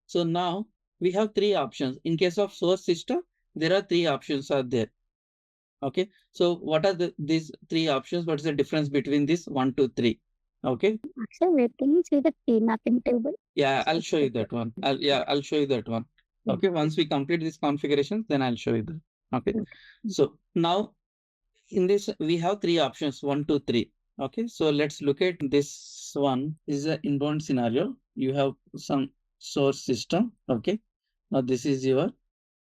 So now we have 3 options. In case of source system, there are 3 options are there. Okay. So what are these 3 options? What is the difference between this 1, 2, 3? Okay. Actually, wait, can you see the key mapping table? Yeah, I'll show you that one. I'll show you that one. Okay. Once we complete this configuration, then I'll show you that. Okay. So now in this, we have 3 options, 1, 2, 3. Okay. So let's look at this one. This is an inbound scenario. You have some source system. Okay. Now this is your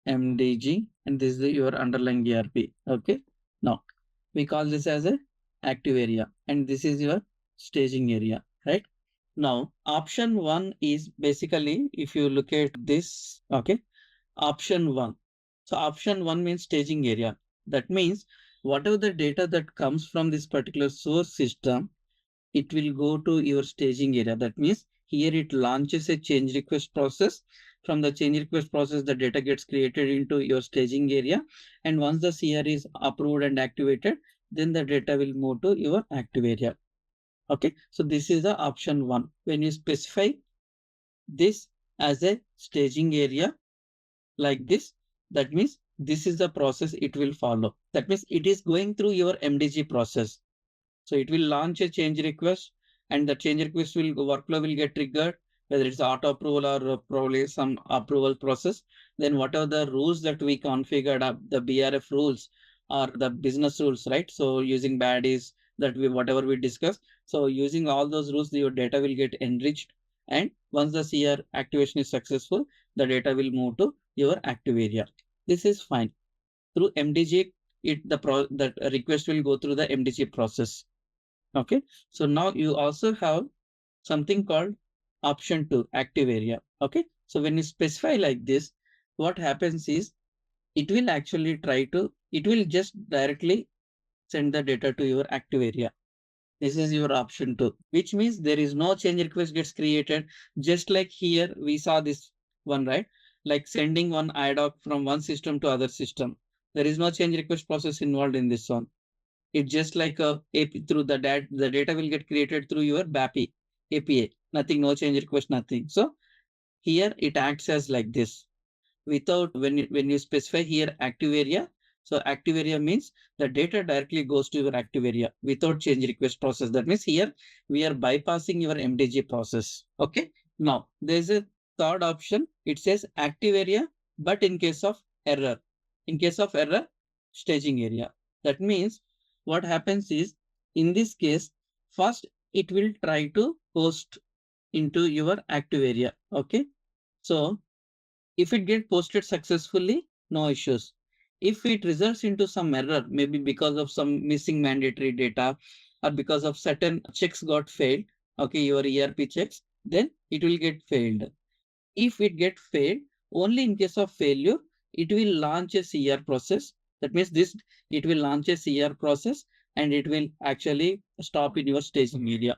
MDG and this is your underlying ERP. Okay. Now we call this as a active area and this is your staging area, right? Now option 1 is basically, if you look at this, okay, option 1. So option 1 means staging area. That means whatever the data that comes from this particular source system, it will go to your staging area. That means here it launches a change request process. From the change request process, the data gets created into your staging area. And once the CR is approved and activated, then the data will move to your active area. Okay. So this is the option 1. When you specify this as a staging area like this, that means this is the process it will follow. That means it is going through your MDG process. So it will launch a change request and the change request workflow will get triggered whether it's auto approval or probably some approval process, then whatever the rules that we configured up, the BRF rules or the business rules, right? So using baddies that whatever we discuss. So using all those rules, your data will get enriched. And once the CR activation is successful, the data will move to your active area. This is fine. Through MDG, that request will go through the MDG process. Okay. So now you also have something called option 2, active area. Okay. So when you specify like this, what happens is it will actually it will just directly send the data to your active area. This is your option 2, which means there is no change request gets created. Just like here, we saw this one, right? Like sending one IDOC from one system to other system. There is no change request process involved in this one. It's just like a AP through the data will get created through your BAPI API. Nothing, no change request, nothing. So here it acts as like this. Without when you specify here active area, so active area means the data directly goes to your active area without change request process. That means here we are bypassing your MDG process. Okay. Now there's a third option. It says active area, but in case of error, staging area. That means what happens is in this case, first it will try to post into your active area. Okay. So if it gets posted successfully, no issues. If it results into some error, maybe because of some missing mandatory data or because of certain checks got failed, okay, your ERP checks, then it will get failed. If it get failed, only in case of failure, it will launch a CR process. That means it will launch a CR process and it will actually stop in your staging area.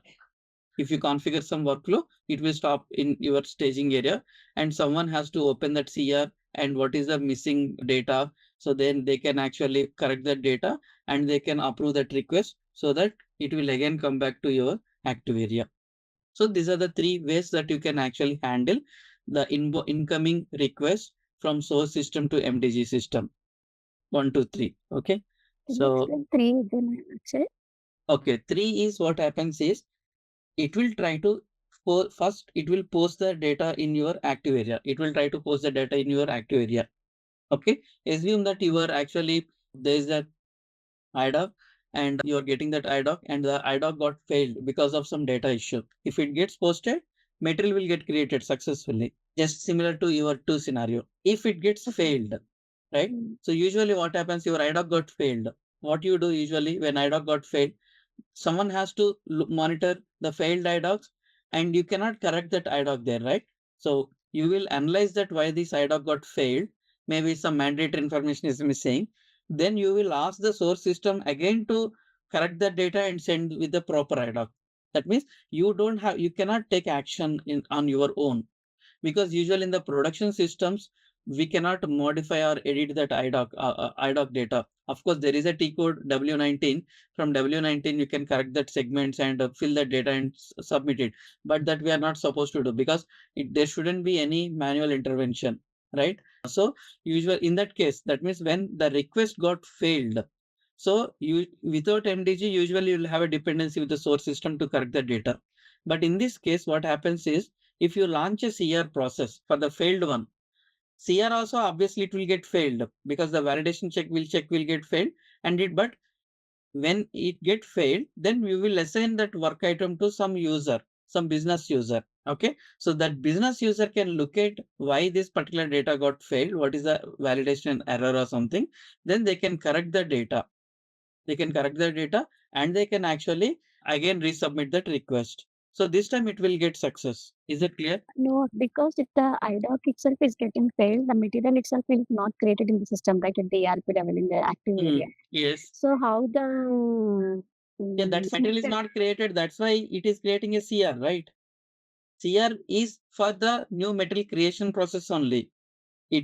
If you configure some workflow, it will stop in your staging area and someone has to open that CR and what is the missing data. So then they can actually correct that data and they can approve that request so that it will again come back to your active area. So these are the 3 ways that you can actually handle the incoming request from source system to MDG system. 1, 2, 3. Okay. So 3 then actually. Okay, 3 is what happens is it will try to first it will post the data in your active area. It will try to post the data in your active area. Okay. Assume that you are actually there is that IDOC and you are getting that IDOC and the IDOC got failed because of some data issue. If it gets posted, material will get created successfully. Just similar to your 2 scenario. If it gets failed, right? So usually what happens, your IDOC got failed. What you do usually when IDOC got failed, someone has to monitor the failed IDOCs and you cannot correct that IDOC there, right? So you will analyze that why this IDOC got failed. Maybe some mandatory information is missing. Then you will ask the source system again to correct the data and send with the proper IDOC. That means you cannot take action on your own, because usually in the production systems, we cannot modify or edit that IDOC data. Of course, there is a T code W19. From W19, you can correct that segments and fill that data and submit it. But that we are not supposed to do because there shouldn't be any manual intervention, right? So usually in that case, that means when the request got failed, so you without MDG, usually you'll have a dependency with the source system to correct the data. But in this case, what happens is if you launch a CR process for the failed one, CR also obviously it will get failed because the validation check will get failed but when it get failed, then we will assign that work item to some user, some business user. Okay. So that business user can look at why this particular data got failed, what is the validation error or something. Then they can correct the data. And they can actually again resubmit that request. So this time it will get success. Is it clear? No, because if the IDOC itself is getting failed, the material itself is not created in the system, right? At the ERP level in the active area. Yes. So how the Yeah, that material is not created. That's why it is creating a CR, right? CR is for the new material creation process only.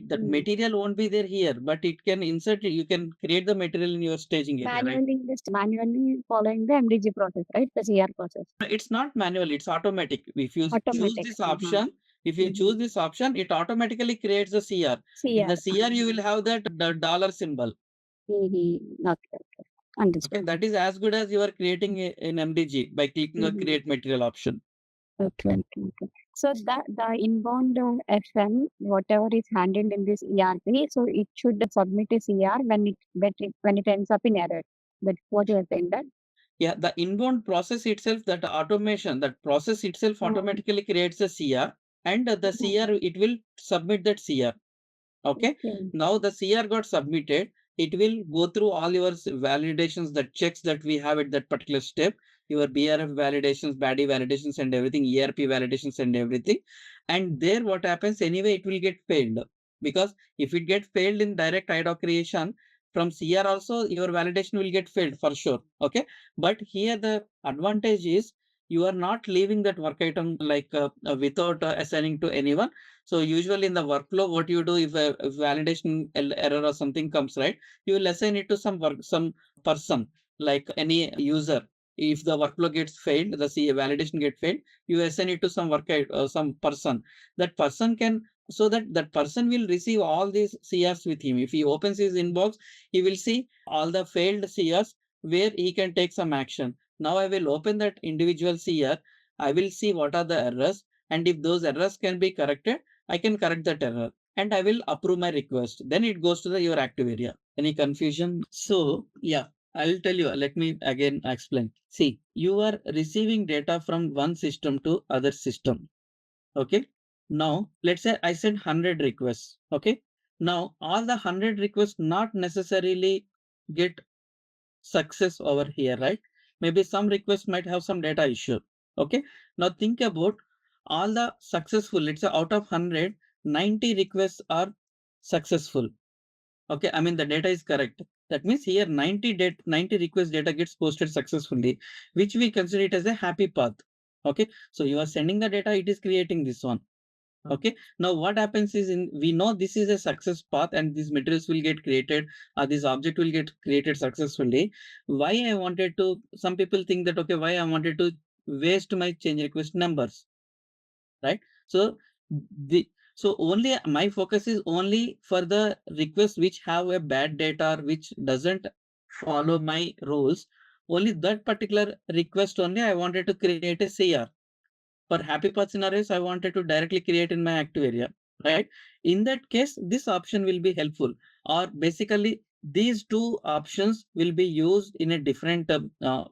That material won't be there here, but it can insert it. You can create the material in your staging area, right? Manually following the MDG process, right? The CR process. It's not manual, it's automatic. If you choose this option, it automatically creates the CR. In the CR, you will have the dollar symbol. Okay. Understood. Okay, that is as good as you are creating an MDG by clicking the create material option. Okay. So the inbound FM, whatever is handled in this ERP, so it should submit a CR when it ends up in error. That's what you are saying that. Yeah, the inbound process itself, that automation, that process itself automatically creates a CR, and the CR, it will submit that CR. Okay. Now the CR got submitted. It will go through all your validations, that checks that we have at that particular step, your BRF validations, BADI validations and everything, ERP validations and everything. And there what happens, anyway, it will get failed, because if it get failed in direct IDOC creation from CR also, your validation will get failed for sure. Okay. But here the advantage is you are not leaving that work item like without assigning to anyone. So usually in the workflow, what you do, if a validation error or something comes, right, you will assign it to some person, like any user. If the workflow gets failed, the validation get failed, you assign it to some person. That person can, so that person will receive all these CRs with him. If he opens his inbox, he will see all the failed CRs where he can take some action. Now I will open that individual CR. I will see what are the errors, and if those errors can be corrected, I can correct that error and I will approve my request. Then it goes to your active area. Any confusion? So yeah, I'll tell you. Let me again explain. See, you are receiving data from one system to other system. Okay. Now let's say I send 100 requests. Okay. Now all the 100 requests not necessarily get success over here, right? Maybe some requests might have some data issue. Okay. Now think about all the successful, let's say out of 100, 90 requests are successful. Okay. I mean, the data is correct. That means here 90 request data gets posted successfully, which we consider it as a happy path. Okay. So you are sending the data, it is creating this one. Okay. Now what happens is, we know this is a success path and these materials will get created, this object will get created successfully. Why I wanted to, some people think that, okay, why I wanted to waste my change request numbers, right? So so only my focus is only for the requests which have a bad data or which doesn't follow my rules. Only that particular request only I wanted to create a CR. For happy path scenarios, I wanted to directly create in my active area, right? In that case, this option will be helpful, or basically these two options will be used in a different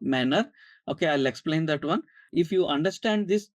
manner. Okay, I'll explain that one. If you understand this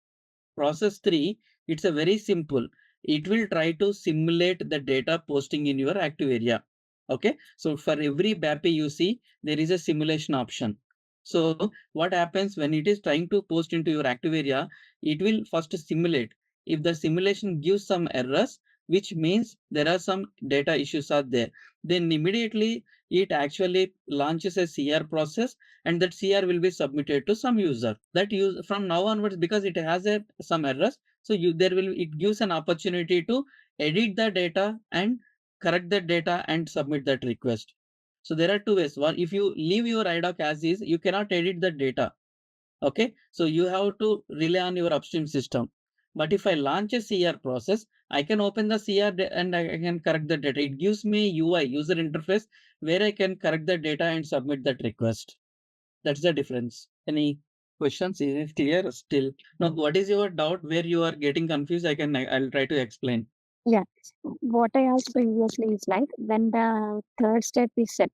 process 3, it's a very simple. It will try to simulate the data posting in your active area. Okay, so for every BAPI you see, there is a simulation option. So what happens when it is trying to post into your active area, it will first simulate. If the simulation gives some errors, which means there are some data issues are there, then immediately it actually launches a CR process, and that CR will be submitted to some user. That use from now onwards, because it has some errors, so it gives an opportunity to edit the data and correct that data and submit that request. So there are two ways. One, if you leave your IDOC as is, you cannot edit the data. Okay, so you have to rely on your upstream system. But if I launch a CR process, I can open the CR and I can correct the data. It gives me UI, user interface, where I can correct the data and submit that request. That's the difference. Any questions? Is it clear still? Now, what is your doubt where you are getting confused? I'll try to explain. Yeah. What I asked previously is like when the third step is set,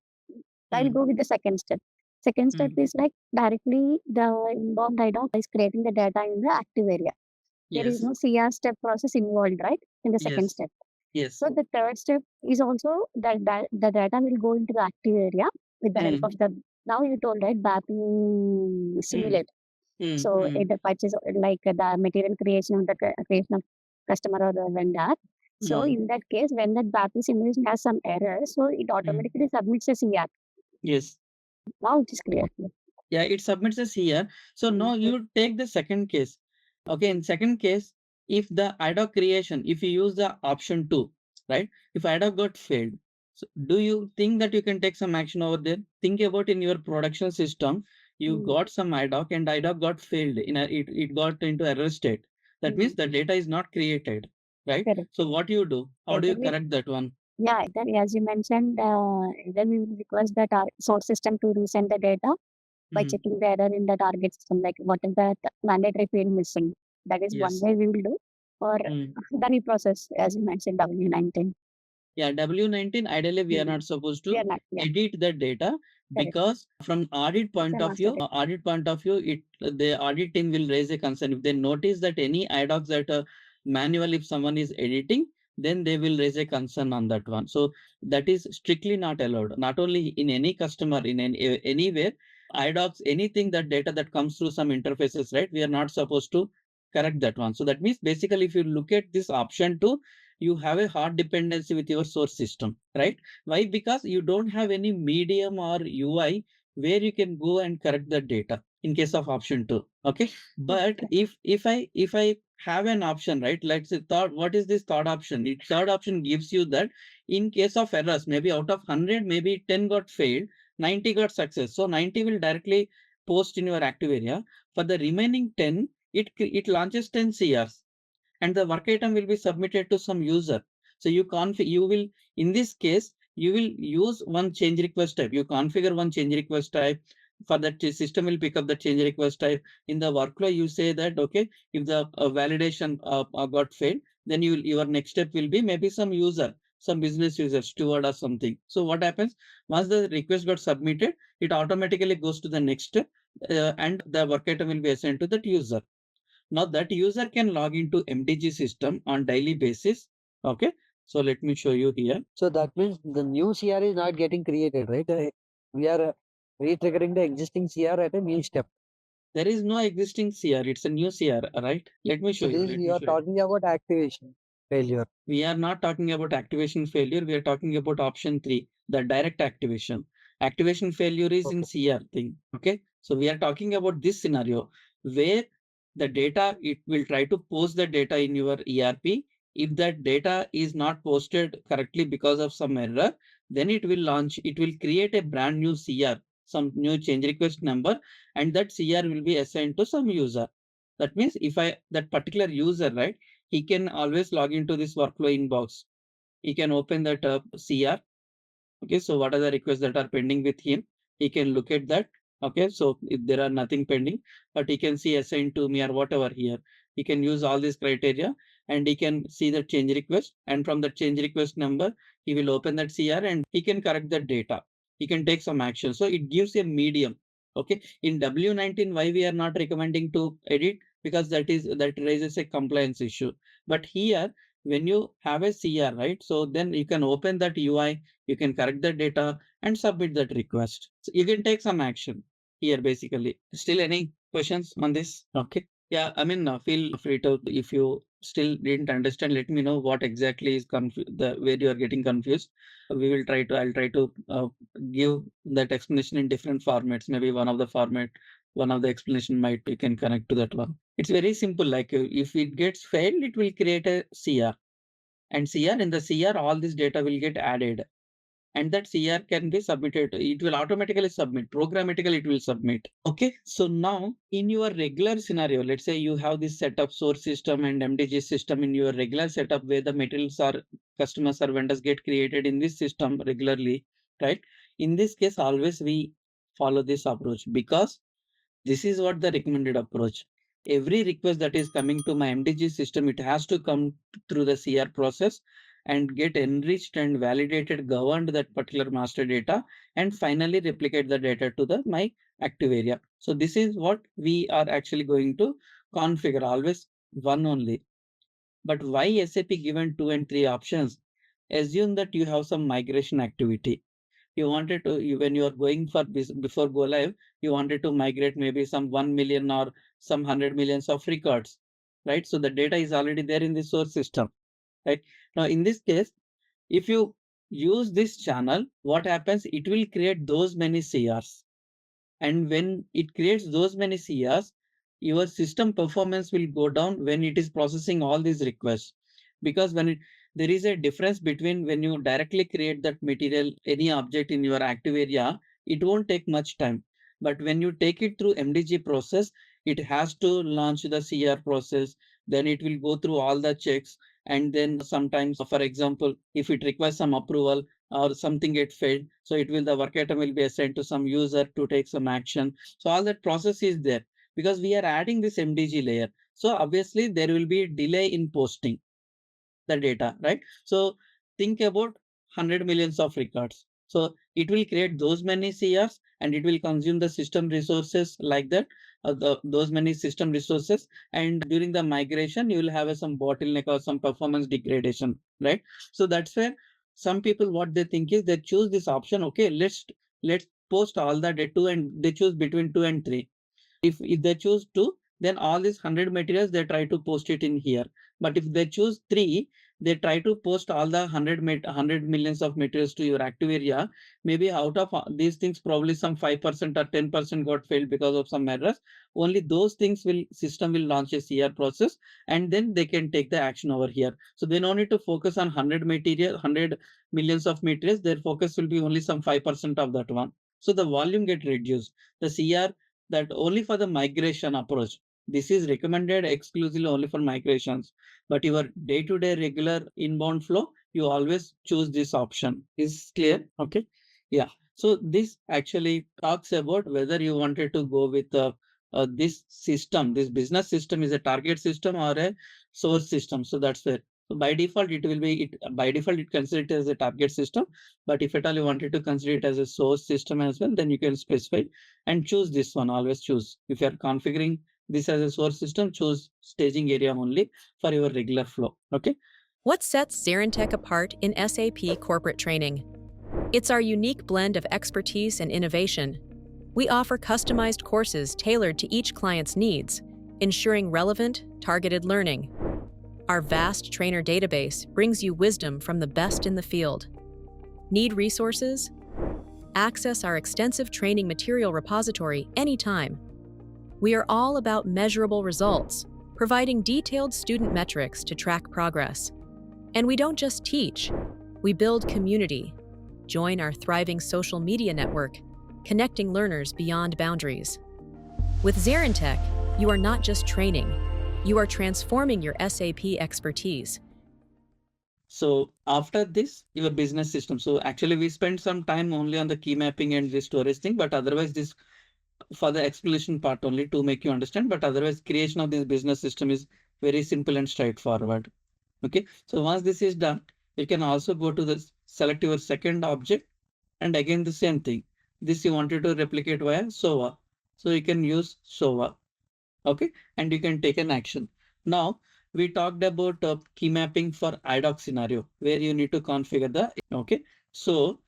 I'll go with the second step. Second step is like directly the inbound IDOC is creating the data in the active area. There is Yes. no CR step process involved, right? In the second Yes. step. Yes. So the third step is also that the data will go into the active area with the help of the, now you told, right, BAPI simulate. So the purchase, like the material creation of the creation of customer or the vendor. So in that case, when that BAPI simulation has some error, so it automatically submits a CR. Yes. Now it is clear. Yeah, it submits us here. So now you take the second case. Okay, in second case, if the IDOC creation, if you use the option 2, right? If IDOC got failed, so do you think that you can take some action over there? Think about in your production system, you got some IDOC and IDOC got failed. It got into error state. That means the data is not created, right? Correct. So what you do? How do you Totally. correct that one? Yeah, then as you mentioned, then we will request that our source system to resend the data by checking the error in the target system, like what is that mandatory field missing. That is one Yes. way we will do. Or the reprocess, as you mentioned, W19. Yeah, W19, ideally, we are not supposed We to are not, yeah. edit the data Correct. because from audit point of master view, the audit team will raise a concern. If they notice that any IDOCs that manual, if someone is editing, then they will raise a concern on that one. So that is strictly not allowed. Not only in any customer, in anywhere, IDOCs, anything that data that comes through some interfaces, right? We are not supposed to correct that one. So that means basically, if you look at this option 2, you have a hard dependency with your source system, right? Why? Because you don't have any medium or UI where you can go and correct the data in case of option 2. Okay. But if I have an option, right? Let's say what is this third option? The third option gives you that in case of errors, maybe out of 100, maybe 10 got failed, 90 got success. So 90 will directly post in your active area. For the remaining 10, it launches 10 CRs and the work item will be submitted to some user. So you will, in this case, you will use one change request type. You configure one change request type. For that, system will pick up the change request type. In the workflow, you say that, okay, if the validation got failed, then your next step will be maybe some user, some business user, steward or something. So what happens? Once the request got submitted, it automatically goes to the next step and the work item will be assigned to that user. Now that user can log into MDG system on daily basis. Okay. So let me show you here. So that means the new CR is not getting created, right? We are re-triggering the existing CR at a new step. There is no existing CR. It's a new CR, right? Let me show So you. this you are talking about activation failure. We are not talking about activation failure. We are talking about option 3, the direct activation. Activation failure is in CR thing. Okay. So we are talking about this scenario where the data, it will try to post the data in your ERP. If that data is not posted correctly because of some error, then it will create a brand new CR, some new change request number, and that CR will be assigned to some user. That means that particular user, right? He can always log into this workflow inbox. He can open that CR. Okay, so what are the requests that are pending with him? He can look at that. Okay, so if there are nothing pending, but he can see assigned to me or whatever here. He can use all these criteria and he can see the change request. And from the change request number, he will open that CR and he can correct the data. He can take some action. So it gives a medium. Okay, in W19, why we are not recommending to edit? Because that raises a compliance issue. But here, when you have a CR, right? So then you can open that UI, you can correct the data and submit that request. So you can take some action here basically. Still any questions on this? Okay. Yeah, I mean, feel free to, if you still didn't understand, let me know what exactly is where you are getting confused. I'll try to give that explanation in different formats. Maybe one of the explanation might, you can connect to that one. It's very simple. Like if it gets failed, it will create a CR. And in the CR, all this data will get added and that CR can be submitted. It will automatically submit, programmatically it will submit. Okay, so now in your regular scenario, let's say you have this setup source system and MDG system in your regular setup where the materials are customers or vendors get created in this system regularly, right? In this case, always we follow this approach because this is what the recommended approach. Every request that is coming to my MDG system, it has to come through the CR process and get enriched and validated, governed that particular master data, and finally replicate the data to my active area. So this is what we are actually going to configure, always one only. But why SAP given 2 and 3 options? Assume that you have some migration activity. You wanted to, when you are going for before go live, you wanted to migrate maybe some 1 million or some 100 millions of records, right? So the data is already there in the source system, right? Now, in this case, if you use this channel, what happens? It will create those many CRs. And when it creates those many CRs, your system performance will go down when it is processing all these requests. Because there is a difference between when you directly create that material, any object in your active area, it won't take much time. But when you take it through MDG process, it has to launch the CR process, then it will go through all the checks. And then sometimes, for example, if it requires some approval, or something get failed, so the work item will be assigned to some user to take some action. So all that process is there because we are adding this MDG layer. So obviously there will be delay in posting the data, right? So think about 100 millions of records. So it will create those many CRs and it will consume the system resources like that, those many system resources. And during the migration, you will have some bottleneck or some performance degradation, right? So that's where some people, what they think is they choose this option. Okay, let's post all the data and they choose between 2 and 3. If they choose 2, then all these 100 materials they try to post it in here. But if they choose 3, they try to post all the 100 millions of materials to your active area. Maybe out of these things, probably some 5% or 10% got failed because of some errors. Only those things will system will launch a CR process, and then they can take the action over here. So they don't need to focus on 100 millions of materials. Their focus will be only some 5% of that one. So the volume get reduced. The CR that only for the migration approach. This is recommended exclusively only for migrations, but your day-to-day regular inbound flow, you always choose this option. Is clear? Okay. Yeah. So this actually talks about whether you wanted to go with this system, this business system is a target system or a source system. So that's where. So by default, it will be by default it considered as a target system. But if at all you wanted to consider it as a source system as well, then you can specify and choose this one. Always choose. If you are configuring this as a source system, choose staging area only for your regular flow. Okay. What sets ZaranTech apart in SAP corporate training? It's our unique blend of expertise and innovation. We offer customized courses tailored to each client's needs, ensuring relevant, targeted learning. Our vast trainer database brings you wisdom from the best in the field. Need resources? Access our extensive training material repository anytime. We are all about measurable results, providing detailed student metrics to track progress. And we don't just teach, we build community. Join our thriving social media network, connecting learners beyond boundaries. With ZaranTech, you are not just training, you are transforming your SAP expertise. So after this, your business system. So actually we spent some time only on the key mapping and the storage thing, but otherwise this for the explanation part only to make you understand, but otherwise creation of this business system is very simple and straightforward. Okay. So once this is done, you can also go to the select your second object and again the same thing. This you wanted to replicate via SOA. So you can use SOA. Okay. And you can take an action. Now we talked about key mapping for ad hoc scenario where you need to configure the, okay. So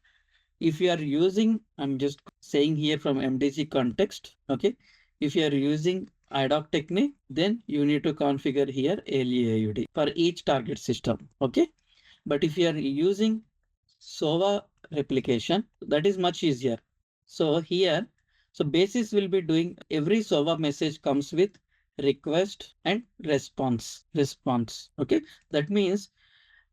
if you are using, I'm just saying here from MDG context, okay. If you are using ad hoc technique, then you need to configure here ALE for each target system, okay. But if you are using SOA replication, that is much easier. So here, so basis will be doing every SOA message comes with request and response. Okay. That means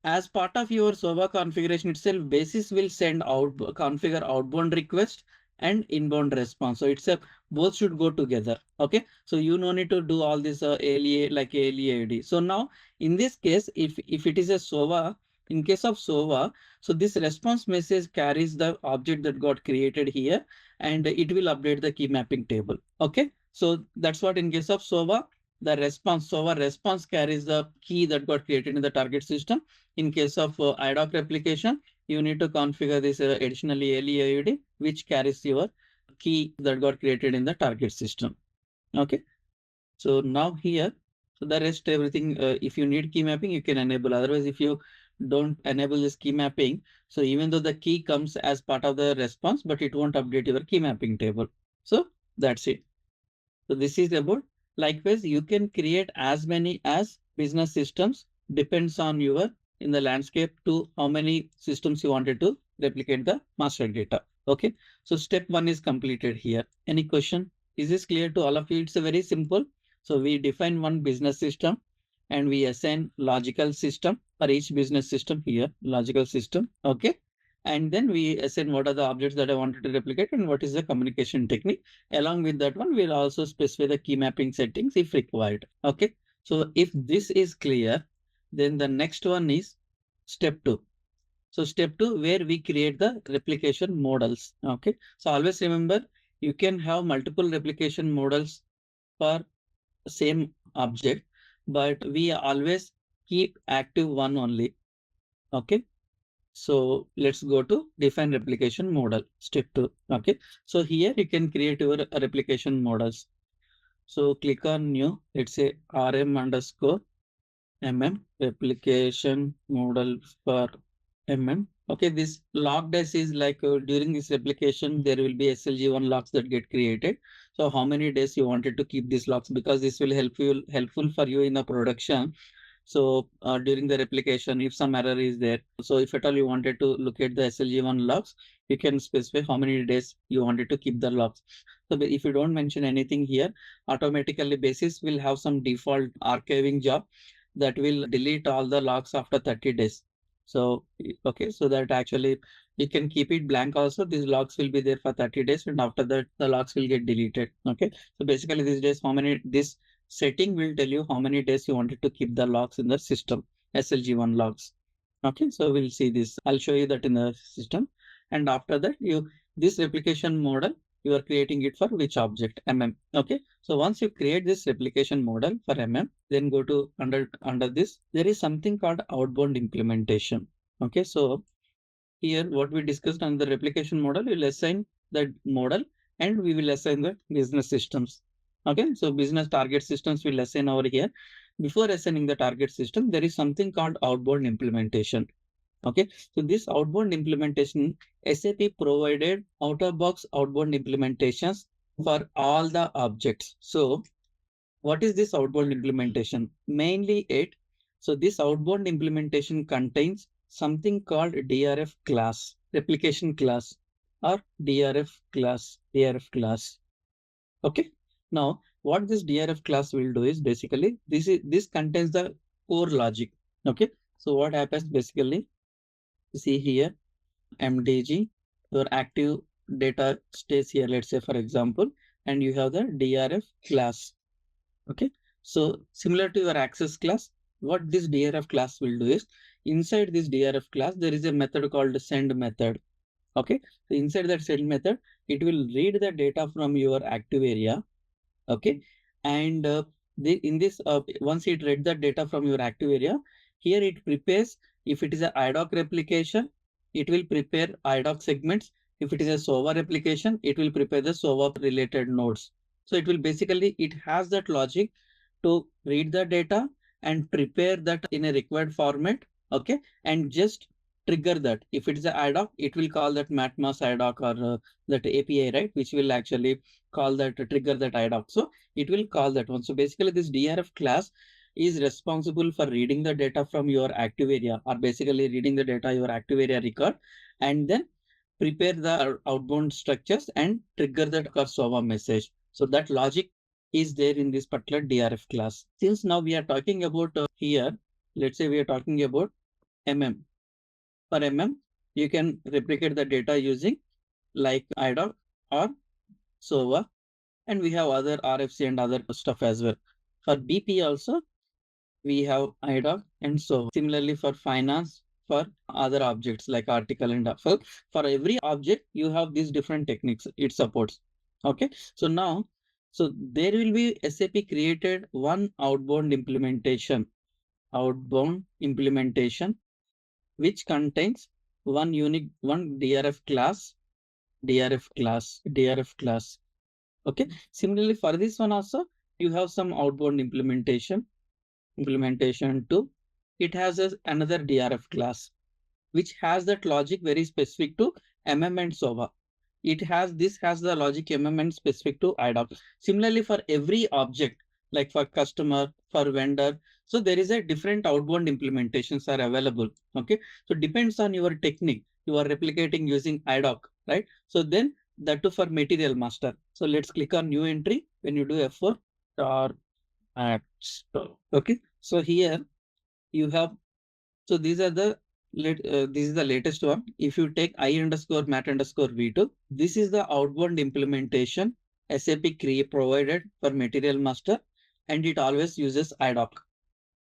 as part of your SOA configuration itself, basis will send out configure outbound request and inbound response. So it's a both should go together. Okay. So you no need to do all this ALA like ALE. So now in this case, if it is a SOA, in case of SOA, so this response message carries the object that got created here and it will update the key mapping table. Okay. So that's what in case of SOA, the response SOA response carries the key that got created in the target system. In case of ad hoc replication, you need to configure this additionally LEAUD, which carries your key that got created in the target system. Okay. So now here, so the rest everything, if you need key mapping, you can enable. Otherwise, if you don't enable this key mapping, so even though the key comes as part of the response, but it won't update your key mapping table. So that's it. So this is about, likewise, you can create as many as business systems, depends on your in the landscape to how many systems you wanted to replicate the master data. Okay. So step 1 is completed here. Any question? Is this clear to all of you? It's a very simple. So we define one business system and we assign logical system for each business system here, logical system. Okay. And then we assign what are the objects that I wanted to replicate and what is the communication technique. Along with that one, we'll also specify the key mapping settings if required. Okay. So if this is clear, then the next one is step 2. So step 2, where we create the replication models. Okay. So always remember, you can have multiple replication models for same object, but we always keep active one only. Okay. So let's go to define replication model, step 2. Okay. So here you can create your replication models. So click on new, let's say RM underscore replication model for Okay, this log days is like during this replication, there will be SLG1 logs that get created. So how many days you wanted to keep these logs, because this will helpful for you in the production. So during the replication, if some error is there, so if at all you wanted to look at the SLG1 logs, you can specify how many days you wanted to keep the logs. So if you don't mention anything here, automatically basis will have some default archiving job that will delete all the logs after 30 days. So, okay, so that actually you can keep it blank also. These logs will be there for 30 days and after that the logs will get deleted. Okay, so basically these days, this setting will tell you how many days you wanted to keep the logs in the system, SLG1 logs. Okay, so we'll see this. I'll show you that in the system. And after that, this replication model, you are creating it for which object? Okay, so once you create this replication model for then go to under this, there is something called outbound implementation. Okay, so here what we discussed on the replication model, we'll assign that model and we will assign the business systems. Okay, so business target systems will assign over here. Before assigning the target system, there is something called outbound implementation. Okay, so this outbound implementation, SAP provided out-of-box outbound implementations for all the objects. So what is this outbound implementation? Mainly it. So this outbound implementation contains something called DRF class, replication class, or DRF class. Okay. Now, what this DRF class will do is basically this contains the core logic. Okay. So what happens basically? See here, MDG, your active data stays here, let's say for example, and you have the DRF class. Okay, so similar to your access class, what this DRF class will do is, inside this DRF class, there is a method called send method. Okay, so inside that send method, it will read the data from your active area. Okay, and in this, once it read the data from your active area, here it prepares, if it is a IDOC replication, it will prepare IDOC segments. If it is a SOVA replication, it will prepare the SOVA related nodes. So it will basically, it has that logic to read the data and prepare that in a required format. Okay, and just trigger that. If it is a IDOC, it will call that matmas IDOC or that API, right, which will actually call that, trigger that IDOC. So it will call that one. So basically this DRF class is responsible for reading the data from your active area, or basically reading the data your active area record, and then prepare the outbound structures and trigger that SOVA message. So that logic is there in this particular DRF class. Since now we are talking about here, let's say we are talking about For you can replicate the data using like IDOC or SOVA, and we have other RFC and other stuff as well. For BP also, we have IDOC and SOVA. Similarly for finance, for other objects like article and for every object, you have these different techniques it supports. Okay, so now, so there will be SAP created one outbound implementation, which contains one unique, one DRF class. Okay, similarly for this one also, you have some outbound implementation 2. It has another DRF class, which has that logic very specific to and SOVA. This has the logic and specific to IDOC. Similarly, for every object, like for customer, for vendor, so there is a different outbound implementations are available. Okay, so depends on your technique. You are replicating using IDOC, right? So then that too for material master. So let's click on new entry. When you do F4 or okay, so here you have, so these are the this is the latest one. If you take I_mat_v2, this is the outbound implementation SAP provided for material master, and it always uses IDOC.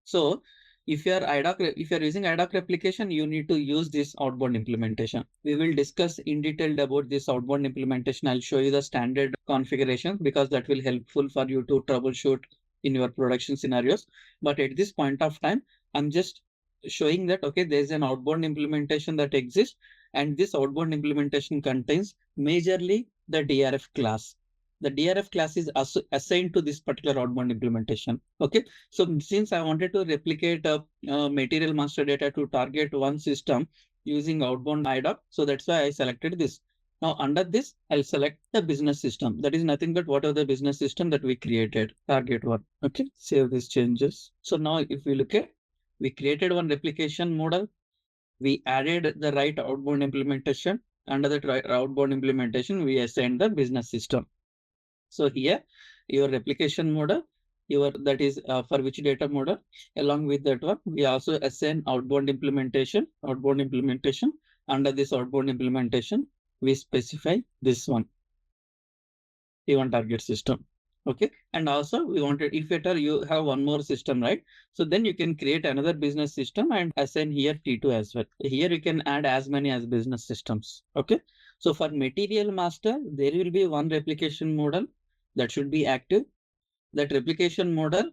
So if you are using IDOC replication, you need to use this outbound implementation. We will discuss in detail about this outbound implementation. I'll show you the standard configuration because that will helpful for you to troubleshoot in your production scenarios. But at this point of time, I'm just showing that, okay, there's an outbound implementation that exists, and this outbound implementation contains majorly the DRF class. The DRF class is assigned to this particular outbound implementation. Okay, so since I wanted to replicate material master data to target one system using outbound IDOC, so that's why I selected this. Now under this, I'll select the business system. That is nothing but whatever the business system that we created, target one. Okay, save these changes. So now if we look at, we created one replication model. We added the right outbound implementation. Under that right outbound implementation, we assigned the business system. So here, your replication model, that is for which data model, along with that one, we also assign outbound implementation. Under this outbound implementation, we specify this one, T1 target system. Okay, and also we wanted, if at all you have one more system, right? So then you can create another business system and assign here T2 as well. Here you can add as many as business systems. Okay, so for material master, there will be one replication model that should be active. That replication model,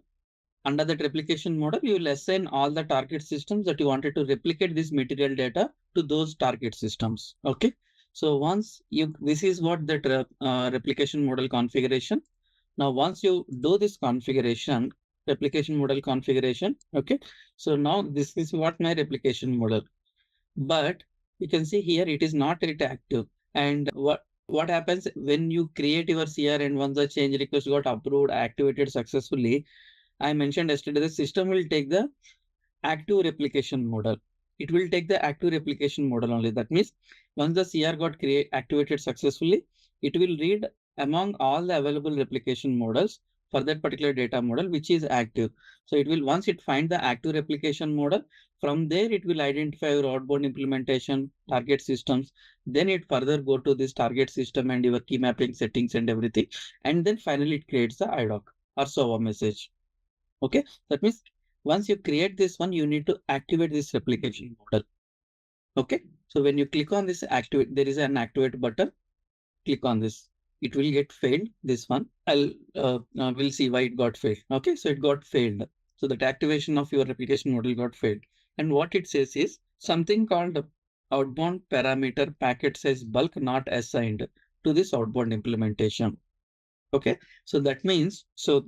under that replication model, you will assign all the target systems that you wanted to replicate this material data to those target systems. Okay, so once this is what that replication model configuration. Now, once you do this configuration, replication model configuration, okay, so now this is what my replication model. But you can see here it is not yet active. And what happens when you create your CR and once the change request got approved, activated successfully, I mentioned yesterday, the system will take the active replication model. It will take the active replication model only. That means once the CR got activated successfully, it will read among all the available replication models for that particular data model, which is active. So it will, once it find the active replication model, from there it will identify your outbound implementation target systems. Then it further go to this target system and your key mapping settings and everything. And then finally it creates the IDOC or SOA message. Okay, that means once you create this one, you need to activate this replication model. Okay, so when you click on this activate, there is an activate button. Click on this. It will get failed. This one, we'll see why it got failed. Okay, so it got failed. So that activation of your replication model got failed. And what it says is something called outbound parameter packet size bulk not assigned to this outbound implementation. Okay, so that means, so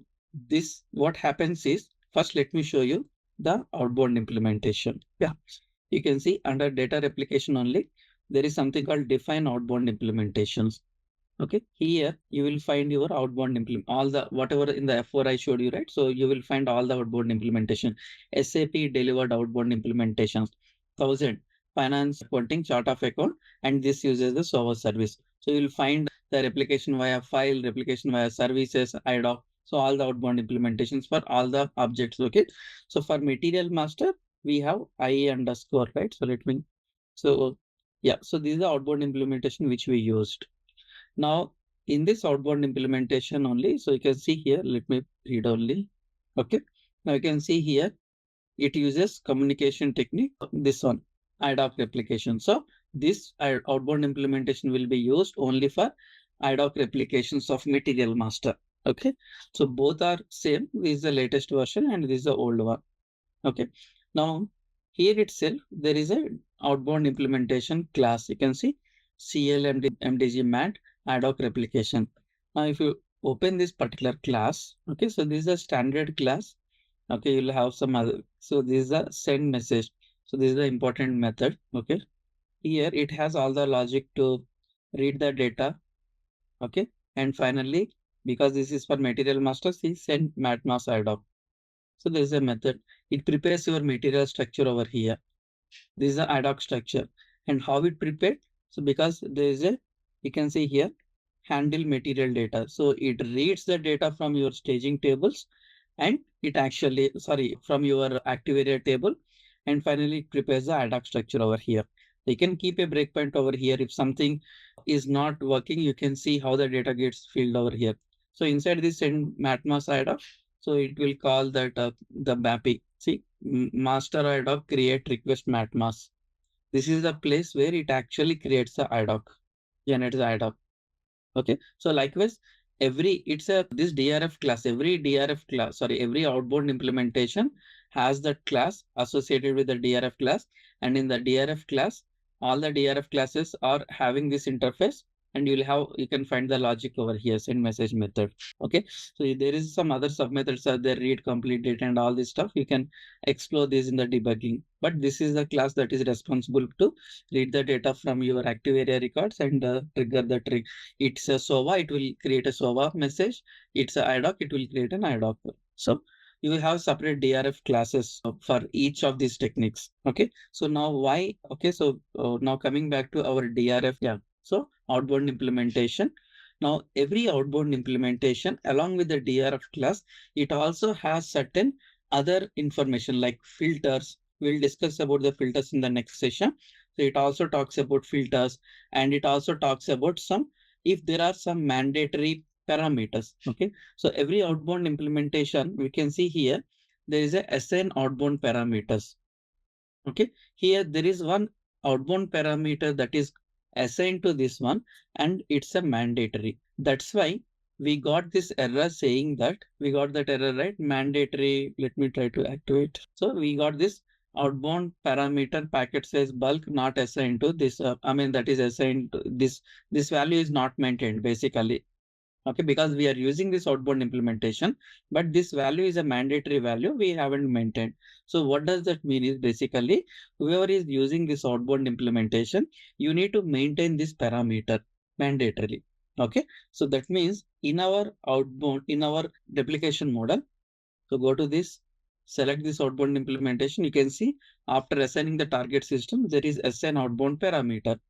this, what happens is, first let me show you the outbound implementation. Yeah, you can see under data replication only, there is something called define outbound implementations. Okay, here you will find your outbound implement, all the whatever in the F4 I showed you, right? So you will find all the outbound implementation. SAP delivered outbound implementations, 1000 finance accounting chart of account, and this uses the server service. So you will find the replication via file, replication via services, IDOC. So all the outbound implementations for all the objects. Okay, so for material master, we have IE underscore, right? So let me, so yeah, so this is the outbound implementation which we used. Now, in this outbound implementation only, so you can see here, let me read only. Okay, now you can see here, it uses communication technique, this one, IDOC replication. So this outbound implementation will be used only for IDOC replications of material master. Okay, so both are same. This is the latest version and this is the old one. Okay, now here itself, there is a outbound implementation class. You can see CL MDG mat IDOC replication. Now, if you open this particular class, okay, so this is a standard class. Okay, you'll have some other. So this is a send message. So this is the important method. Okay, here it has all the logic to read the data. Okay, and finally, because this is for material master, see send matmas IDOC. So there is a method. It prepares your material structure over here. This is the IDOC structure. And how it prepared? So because there is a, you can see here, handle material data. So it reads the data from your staging tables and it actually, from your active area table. And finally, it prepares the IDOC structure over here. You can keep a breakpoint over here. If something is not working, you can see how the data gets filled over here. So inside this send matmas IDOC, so it will call that the mapping. See, master IDOC create request matmas. This is the place where it actually creates the IDOC, generates the IDOC. Okay, so likewise, this DRF class, every outbound implementation has that class associated with the DRF class. And in the DRF class, all the DRF classes are having this interface, and you can find the logic over here, send message method. Okay. So there is some other sub methods are there, read, complete data, and all this stuff. You can explore this in the debugging, but this is the class that is responsible to read the data from your active area records and trigger the trigger. It's a SOVA, it will create a SOVA message. It's a IDOC, it will create an IDOC. So you will have separate DRF classes for each of these techniques. Okay. So now why? Okay. So now coming back to our DRF. Yeah. So outbound implementation. Now every outbound implementation along with the DRF class, it also has certain other information like filters. We'll discuss about the filters in the next session. So it also talks about filters, and it also talks about if there are some mandatory parameters. Okay. So every outbound implementation, we can see here, there is a assign outbound parameters. Okay. Here there is one outbound parameter that is assigned to this one, and it's a mandatory. That's why we got this error saying that we got that error, right? Mandatory. Let me try to activate. So we got this outbound parameter packet size bulk not assigned to this. That is assigned to this value is not maintained basically. Okay, because we are using this outbound implementation, but this value is a mandatory value we haven't maintained. So what does that mean is basically whoever is using this outbound implementation, you need to maintain this parameter mandatorily. Okay, so that means in our replication model, so go to this, select this outbound implementation. You can see after assigning the target system, there is assign outbound parameter.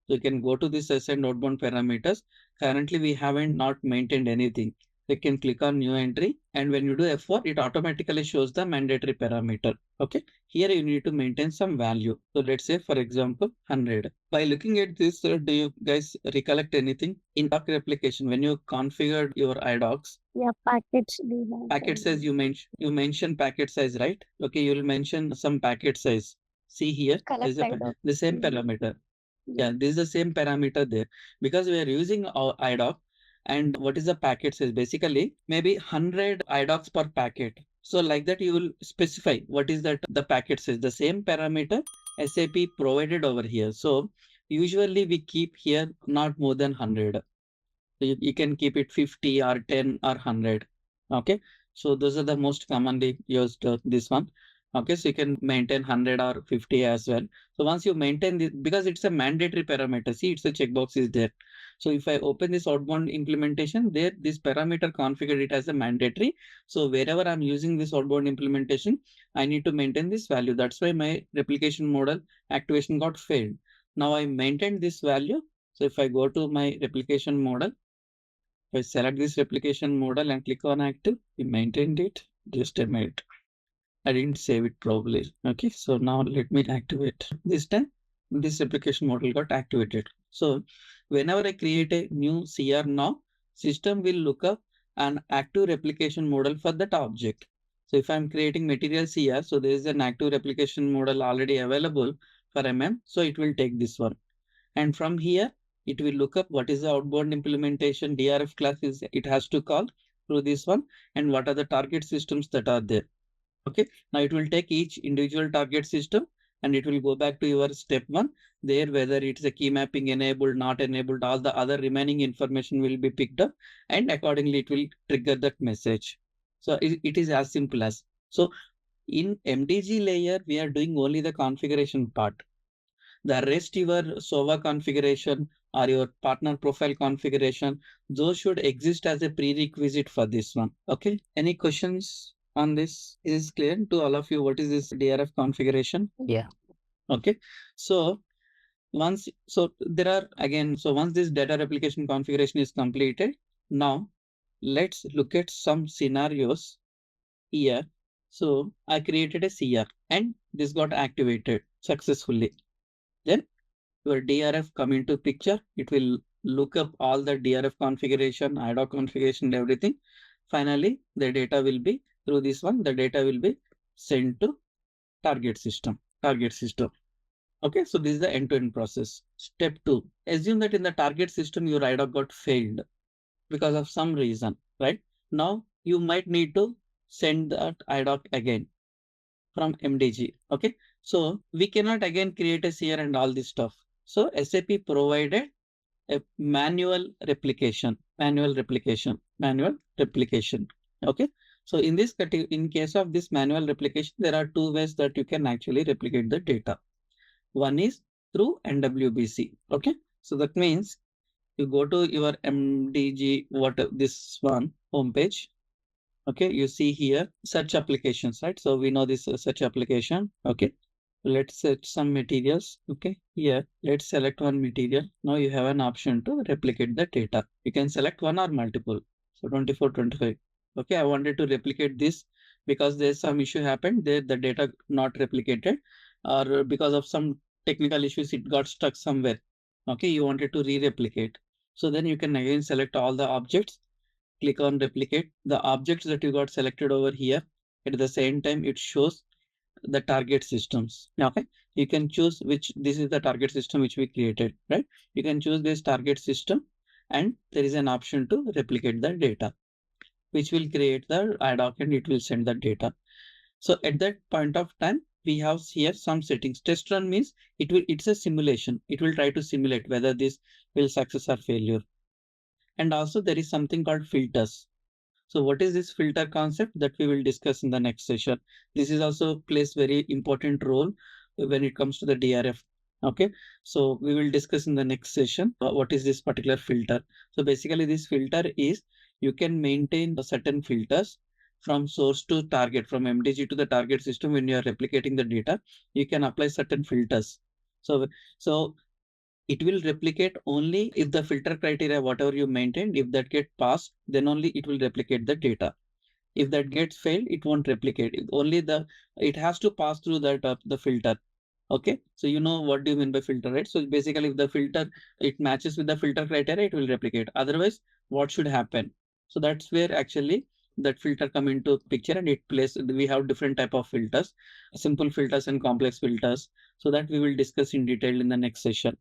So you can go to this assign outbound parameters. Currently, we haven't not maintained anything. You can click on new entry, and when you do F4, it automatically shows the mandatory parameter. Okay. Here you need to maintain some value. So let's say, for example, 100. By looking at this, do you guys recollect anything in doc replication when you configured your IDOCs? Yeah, packets. Packet size, you mentioned packet size, right? Okay, you will mention some packet size. See here, there's the same parameter. Yeah, this is the same parameter there because we are using our IDOC. And what is the packet size? Basically, maybe 100 IDOCs per packet. So like that, you will specify what is that the packet size, the same parameter SAP provided over here. So usually we keep here not more than 100. So you can keep it 50 or 10 or 100. Okay. So those are the most commonly used this one. Okay. So you can maintain 100 or 50 as well. So once you maintain this, because it's a mandatory parameter, see, it's a checkbox is there. So if I open this outbound implementation there, this parameter configured it as a mandatory. So wherever I'm using this outbound implementation, I need to maintain this value. That's why my replication model activation got failed. Now I maintained this value. So if I go to my replication model, I select this replication model and click on active. We maintained it. Just a minute. I didn't save it properly. Okay, so now let me activate. This time, this replication model got activated. So whenever I create a new CR now, system will look up an active replication model for that object. So if I'm creating material CR, so there is an active replication model already available for MM. So it will take this one. And from here, it will look up what is the outbound implementation DRF class it has to call through this one, and what are the target systems that are there. Okay, now it will take each individual target system and it will go back to your step 1 there, whether it's a key mapping enabled, not enabled, all the other remaining information will be picked up, and accordingly it will trigger that message. So it is as simple as. So in MDG layer, we are doing only the configuration part. The rest, your SOVA configuration or your partner profile configuration, those should exist as a prerequisite for this one. Okay. Any questions on this? Is clear to all of you what is this DRF configuration? Yeah. Okay. So once this data replication configuration is completed, now let's look at some scenarios here. So I created a CR and this got activated successfully. Then your DRF come into picture. It will look up all the DRF configuration, IDOC configuration, everything. Finally, the data will be through this one. The data will be sent to target system. Okay, so this is the end-to-end process. Step 2. Assume that in the target system, your IDOC got failed. because of some reason, right? Now you might need to send that IDOC again from MDG. Okay. So we cannot again create a CR and all this stuff. So SAP provided a manual replication. Okay. So in case of this manual replication, there are two ways that you can actually replicate the data. One is through NWBC. Okay. So that means you go to your MDG, this one homepage. Okay, you see here search applications, right? So we know this search application. Okay, let's search some materials. Okay, here let's select one material. Now you have an option to replicate the data. You can select one or multiple. So 24, 25. Okay, I wanted to replicate this because there's some issue happened there, the data not replicated, or because of some technical issues it got stuck somewhere. Okay, you wanted to re-replicate. So then you can again select all the objects, click on replicate. The objects that you got selected over here, at the same time it shows the target systems. Okay, you can choose which, this is the target system which we created, right? You can choose this target system and there is an option to replicate the data, which will create the IDOC and it will send the data. So at that point of time, we have here some settings. Test run means it's a simulation. It will try to simulate whether this will success or failure. And also there is something called filters. So what is this filter concept that we will discuss in the next session? This is also plays very important role when it comes to the DRF. Okay, so we will discuss in the next session what is this particular filter. So basically this filter is you can maintain certain filters from source to target, from MDG to the target system. When you are replicating the data, you can apply certain filters. So it will replicate only if the filter criteria, whatever you maintained, if that get passed, then only it will replicate the data. If that gets failed, it won't replicate. It has to pass through that the filter. Okay, so you know what do you mean by filter, right? So basically if the filter, it matches with the filter criteria, it will replicate. Otherwise, what should happen? So that's where actually that filter come into picture, and it plays, we have different type of filters, simple filters and complex filters. So that we will discuss in detail in the next session.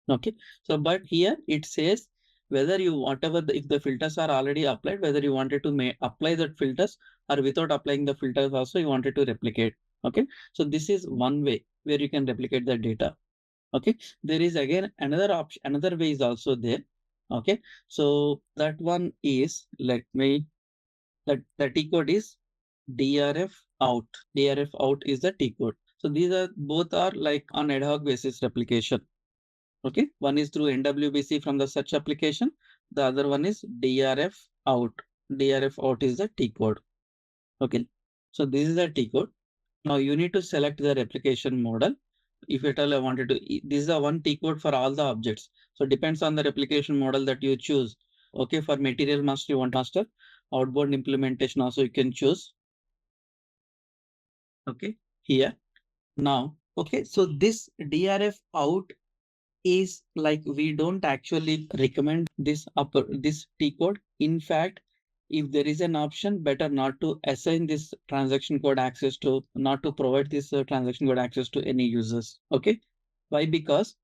Okay, so but here it says whether you if the filters are already applied, whether you wanted to apply that filters, or without applying the filters also you wanted to replicate. Okay, so this is one way where you can replicate the data. Okay, there is again another option, another way is also there. Okay, so that one is, let me, that the T code is DRF out. DRF out is the T code. So these are both are like on ad hoc basis replication. Okay, one is through NWBC from the search application. The other one is DRF out. DRF out is the T code. Okay, so this is the T code. Now you need to select the replication model. If at all I wanted to, this is the one T code for all the objects. So depends on the replication model that you choose. Okay, for material master, you want master. Outbound implementation also you can choose. Okay, here. Now, okay, so this DRF out is like, we don't actually recommend this T code. In fact, if there is an option, better not to assign this transaction code access to, not to provide this transaction code access to any users. Okay, why? Because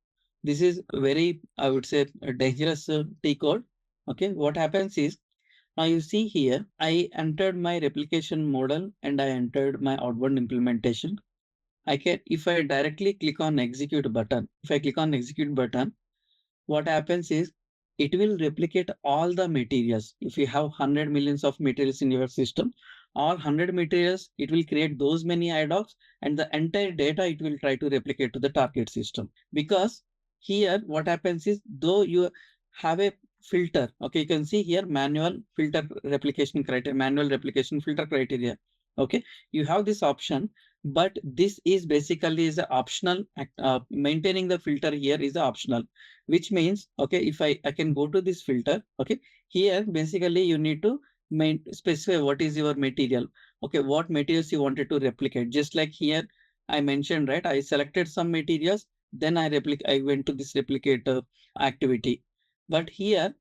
this is very, I would say, a dangerous T code. Okay, what happens is, now you see here, I entered my replication model and I entered my outbound implementation. I can, if I directly click on execute button, what happens is it will replicate all the materials. If you have 100 millions of materials in your system, all 100 materials, it will create those many IDOCs, and the entire data it will try to replicate to the target system. Because here what happens is, though you have a filter, okay, you can see here manual filter replication criteria, manual replication filter criteria. Okay, you have this option, but this is basically is a optional. Maintaining the filter here is optional, which means, okay, if I can go to this filter. Okay, here basically you need to specify what is your material. Okay, what materials you wanted to replicate. Just like here I mentioned, right, I selected some materials, then I went to this replicate activity. But here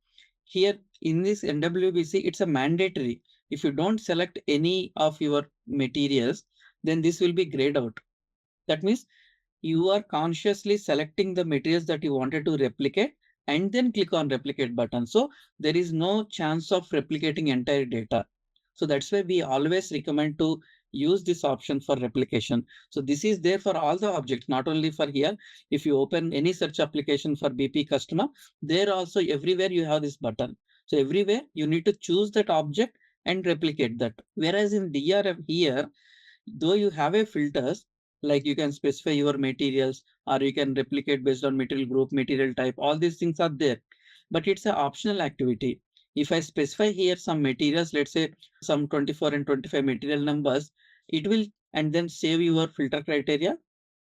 in this NWBC, it's a mandatory. If you don't select any of your materials, then this will be grayed out. That means you are consciously selecting the materials that you wanted to replicate, and then click on replicate button. So there is no chance of replicating entire data. So that's why we always recommend to use this option for replication. So this is there for all the objects, not only for here. If you open any search application for BP customer, there also everywhere you have this button. So everywhere you need to choose that object and replicate that. Whereas in DRF here, though you have a filters, like you can specify your materials or you can replicate based on material group, material type, all these things are there, but it's an optional activity. If I specify here some materials, let's say some 24 and 25 material numbers, it will and then save your filter criteria.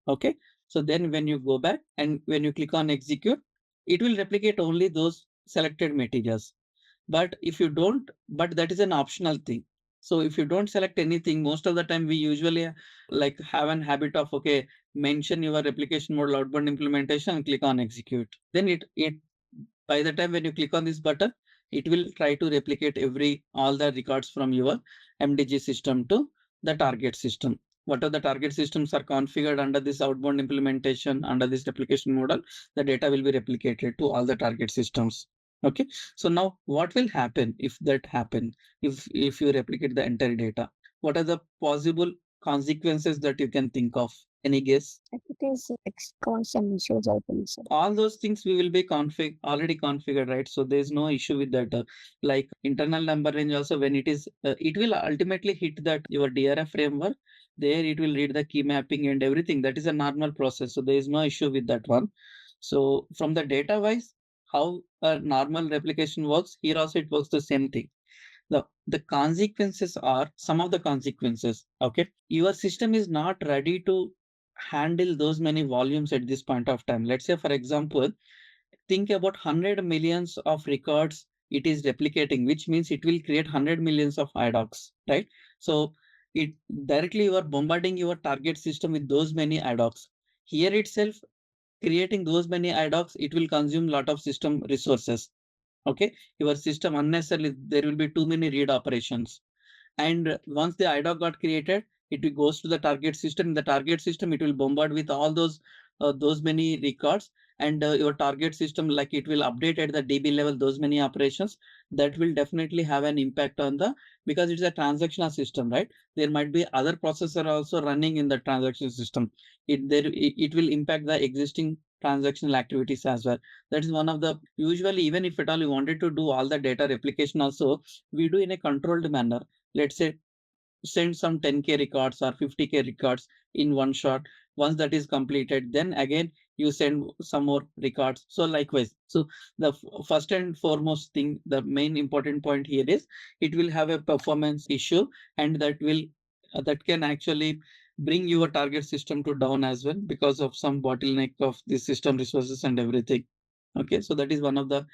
Okay. So then when you go back and when you click on execute, it will replicate only those selected materials. But if you don't, but that is an optional thing. So if you don't select anything, most of the time we usually like have an habit of, okay, mention your replication model outbound implementation and click on execute. Then it by the time when you click on this button, it will try to replicate all the records from your MDG system to the target system. What are the target systems are configured under this outbound implementation, under this replication model, the data will be replicated to all the target systems. Okay. So now what will happen if that happen? If you replicate the entire data, what are the possible consequences that you can think of? Any guess? It is cause some issues, I think so. All those things we will be already configured, right? So there's no issue with that. Like internal number range also, when it will ultimately hit that your DRF framework. There it will read the key mapping and everything. That is a normal process. So there is no issue with that one. So from the data wise, how a normal replication works, here also it works the same thing. The consequences are some of the consequences. Okay. Your system is not ready to handle those many volumes at this point of time. Let's say, for example, think about 100 millions of records it is replicating, which means it will create 100 millions of IDOCs, right? So it directly you are bombarding your target system with those many IDOCs. Here itself, creating those many IDOCs, it will consume a lot of system resources. Okay, your system unnecessarily, there will be too many read operations. And once the IDOC got created, it goes to the target system. In the target system, it will bombard with all those many records, and your target system, like it will update at the DB level those many operations. That will definitely have an impact on because it's a transactional system, right? There might be other processor also running in the transaction system. It will impact the existing transactional activities as well. That is one of the usually, even if at all you wanted to do all the data replication also, we do in a controlled manner. Let's say send some 10K records or 50K records in one shot. Once that is completed, then again you send some more records. So likewise, so the first and foremost thing, the main important point here is it will have a performance issue, and that can actually bring your target system to down as well because of some bottleneck of the system resources and everything. Okay, so that is one of the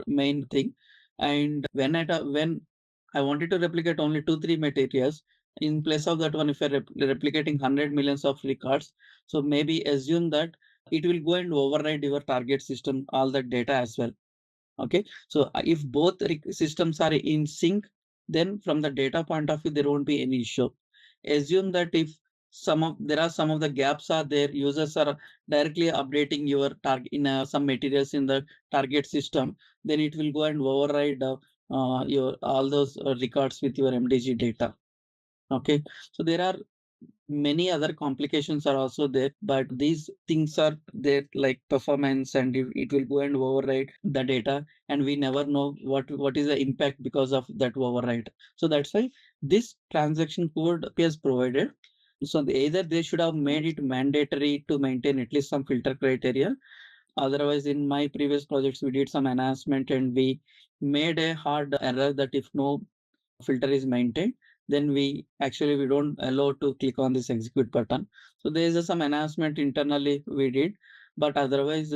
main thing. And when I wanted to replicate only 2-3 materials, in place of that one, if you're replicating 100 millions of records, so maybe assume that it will go and override your target system all that data as well. Okay, so if both systems are in sync, then from the data point of view, there won't be any issue. Assume that if there are some of the gaps are there, users are directly updating your target in some materials in the target system, then it will go and override your all those records with your MDG data. Okay, so there are many other complications are also there, but these things are there like performance, and it will go and override the data, and we never know what is the impact because of that override. So that's why this transaction code is provided. So either they should have made it mandatory to maintain at least some filter criteria. Otherwise, in my previous projects, we did some enhancement and we made a hard error that if no filter is maintained, then we don't allow to click on this execute button. So there is some enhancement internally we did, but otherwise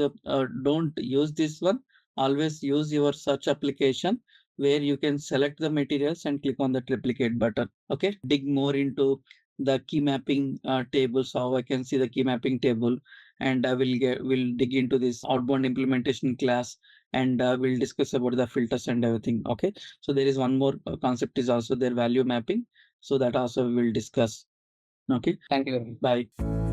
don't use this one. Always use your search application where you can select the materials and click on the replicate button. Okay, dig more into the key mapping tables, how I can see the key mapping table, and I will dig into this outbound implementation class, and we'll discuss about the filters and everything. Okay, so there is one more concept is also their value mapping. So that also we will discuss. Okay. Thank you very much. Bye.